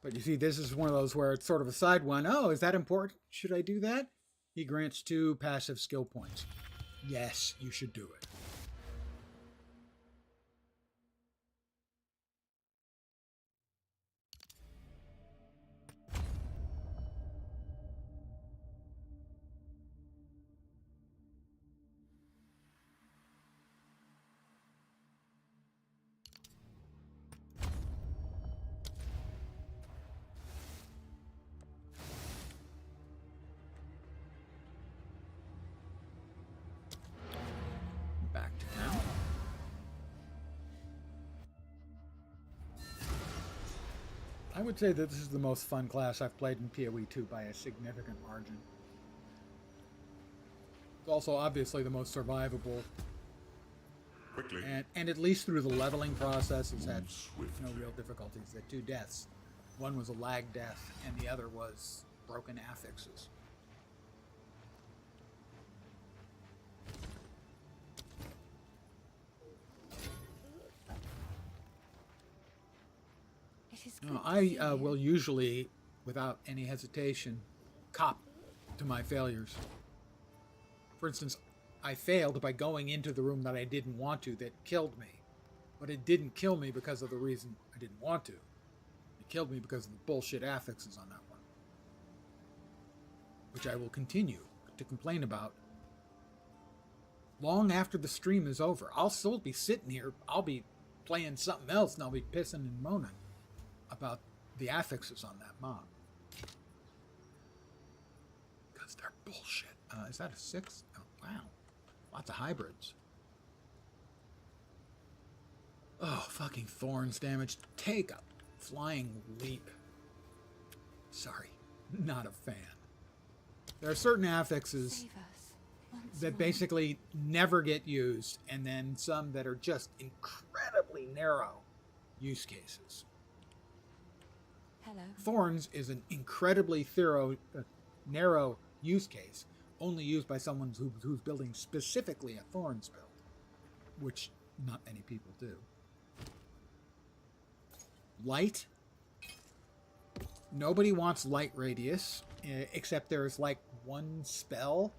But you see, this is one of those where it's sort of a side one. Oh, is that important? Should I do that? He grants 2 passive skill points. Yes, you should do it. Back to town. I would say that this is the most fun class I've played in PoE2 by a significant margin. It's also obviously the most survivable. Quickly. And at least through the leveling process, has had no real difficulties. The 2 deaths. One was a lag death, and the other was broken affixes. It is No, good to I see you. will usually, without any hesitation, cop to my failures. For instance, I failed by going into the room that I didn't want to that killed me. But it didn't kill me because of the reason I didn't want to. It killed me because of the bullshit affixes on that one. Which I will continue to complain about long after the stream is over. I'll still be sitting here. I'll be playing something else and I'll be pissing and moaning about the affixes on that mob. Because they're bullshit. Is that a 6? Oh, wow. Lots of hybrids. Oh, fucking thorns damage. Take a flying leap. Sorry, not a fan. There are certain affixes Save us once that more. basically never get used, and then some that are just incredibly narrow use cases. Hello. Thorns is an incredibly narrow use case, only used by someone who's building specifically a Thorns build, which not many people do. Light. Nobody wants light radius, except there's like one spell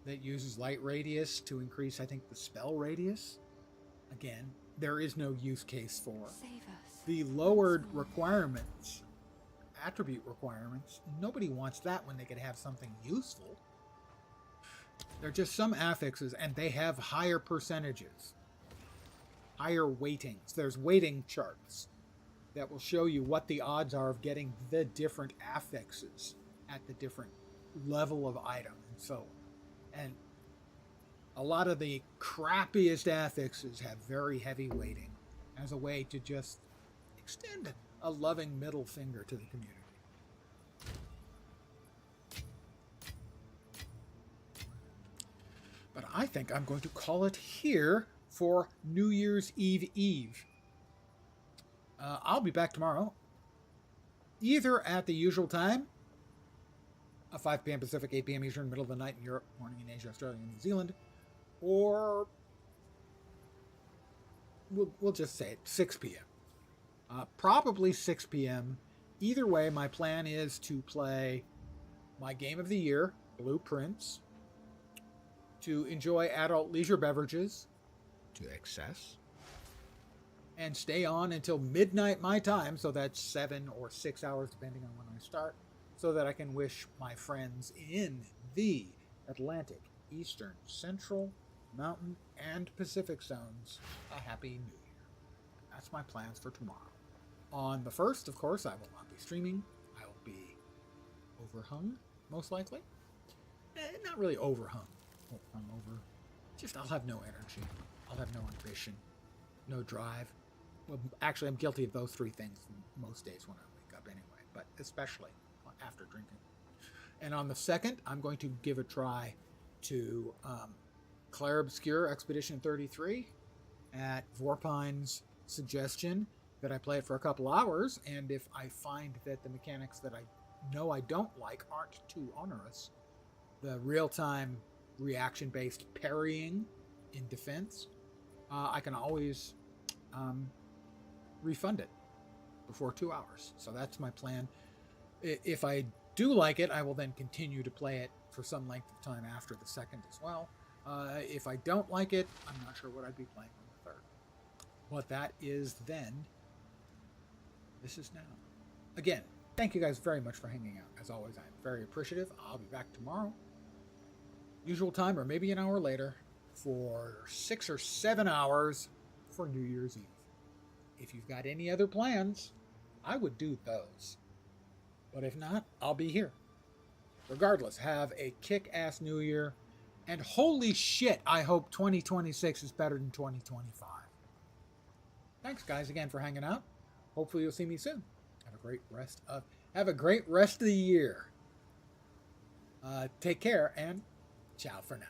that uses light radius to increase, I think, the spell radius. Again, there is no use case for. Save us. The lowered requirements, attribute requirements, nobody wants that when they could have something useful. They're just some affixes, and they have higher percentages, higher weightings. There's weighting charts that will show you what the odds are of getting the different affixes at the different level of item and so on. And a lot of the crappiest affixes have very heavy weighting as a way to just extend a loving middle finger to the community. But I think I'm going to call it here for New Year's Eve. I'll be back tomorrow, either at the usual time, 5 p.m. Pacific, 8 p.m. Eastern, middle of the night in Europe, morning in Asia, Australia, and New Zealand, or we'll just say it, 6 p.m. Probably 6 p.m. Either way, my plan is to play my game of the year, Blueprints, to enjoy adult leisure beverages to excess, and stay on until midnight my time, so that's 7 or 6 hours depending on when I start, so that I can wish my friends in the Atlantic, Eastern, Central, Mountain, and Pacific zones a Happy New Year. That's my plans for tomorrow. On the 1st, of course, I will not be streaming. I will be overhung, most likely. Not really overhung. Just I'll have no energy. I'll have no ambition, no drive. Well, actually, I'm guilty of those 3 things most days when I wake up anyway, but especially after drinking. And on the 2nd, I'm going to give a try to Clair Obscure Expedition 33 at Vorpine's suggestion that I play it for a couple hours, and if I find that the mechanics that I know I don't like aren't too onerous, the real-time reaction-based parrying in defense, I can always refund it before 2 hours. So that's my plan. If I do like it, I will then continue to play it for some length of time after the second as well. If I don't like it, I'm not sure what I'd be playing on the third. What that is then, this is now. Again, thank you guys very much for hanging out. As always, I'm very appreciative. I'll be back tomorrow, usual time, or maybe an hour later, for 6 or 7 hours for New Year's Eve. If you've got any other plans, I would do those. But if not, I'll be here. Regardless, have a kick-ass New Year. And holy shit, I hope 2026 is better than 2025. Thanks, guys, again for hanging out. Hopefully you'll see me soon. Have a great rest of the year. Take care, and ciao for now.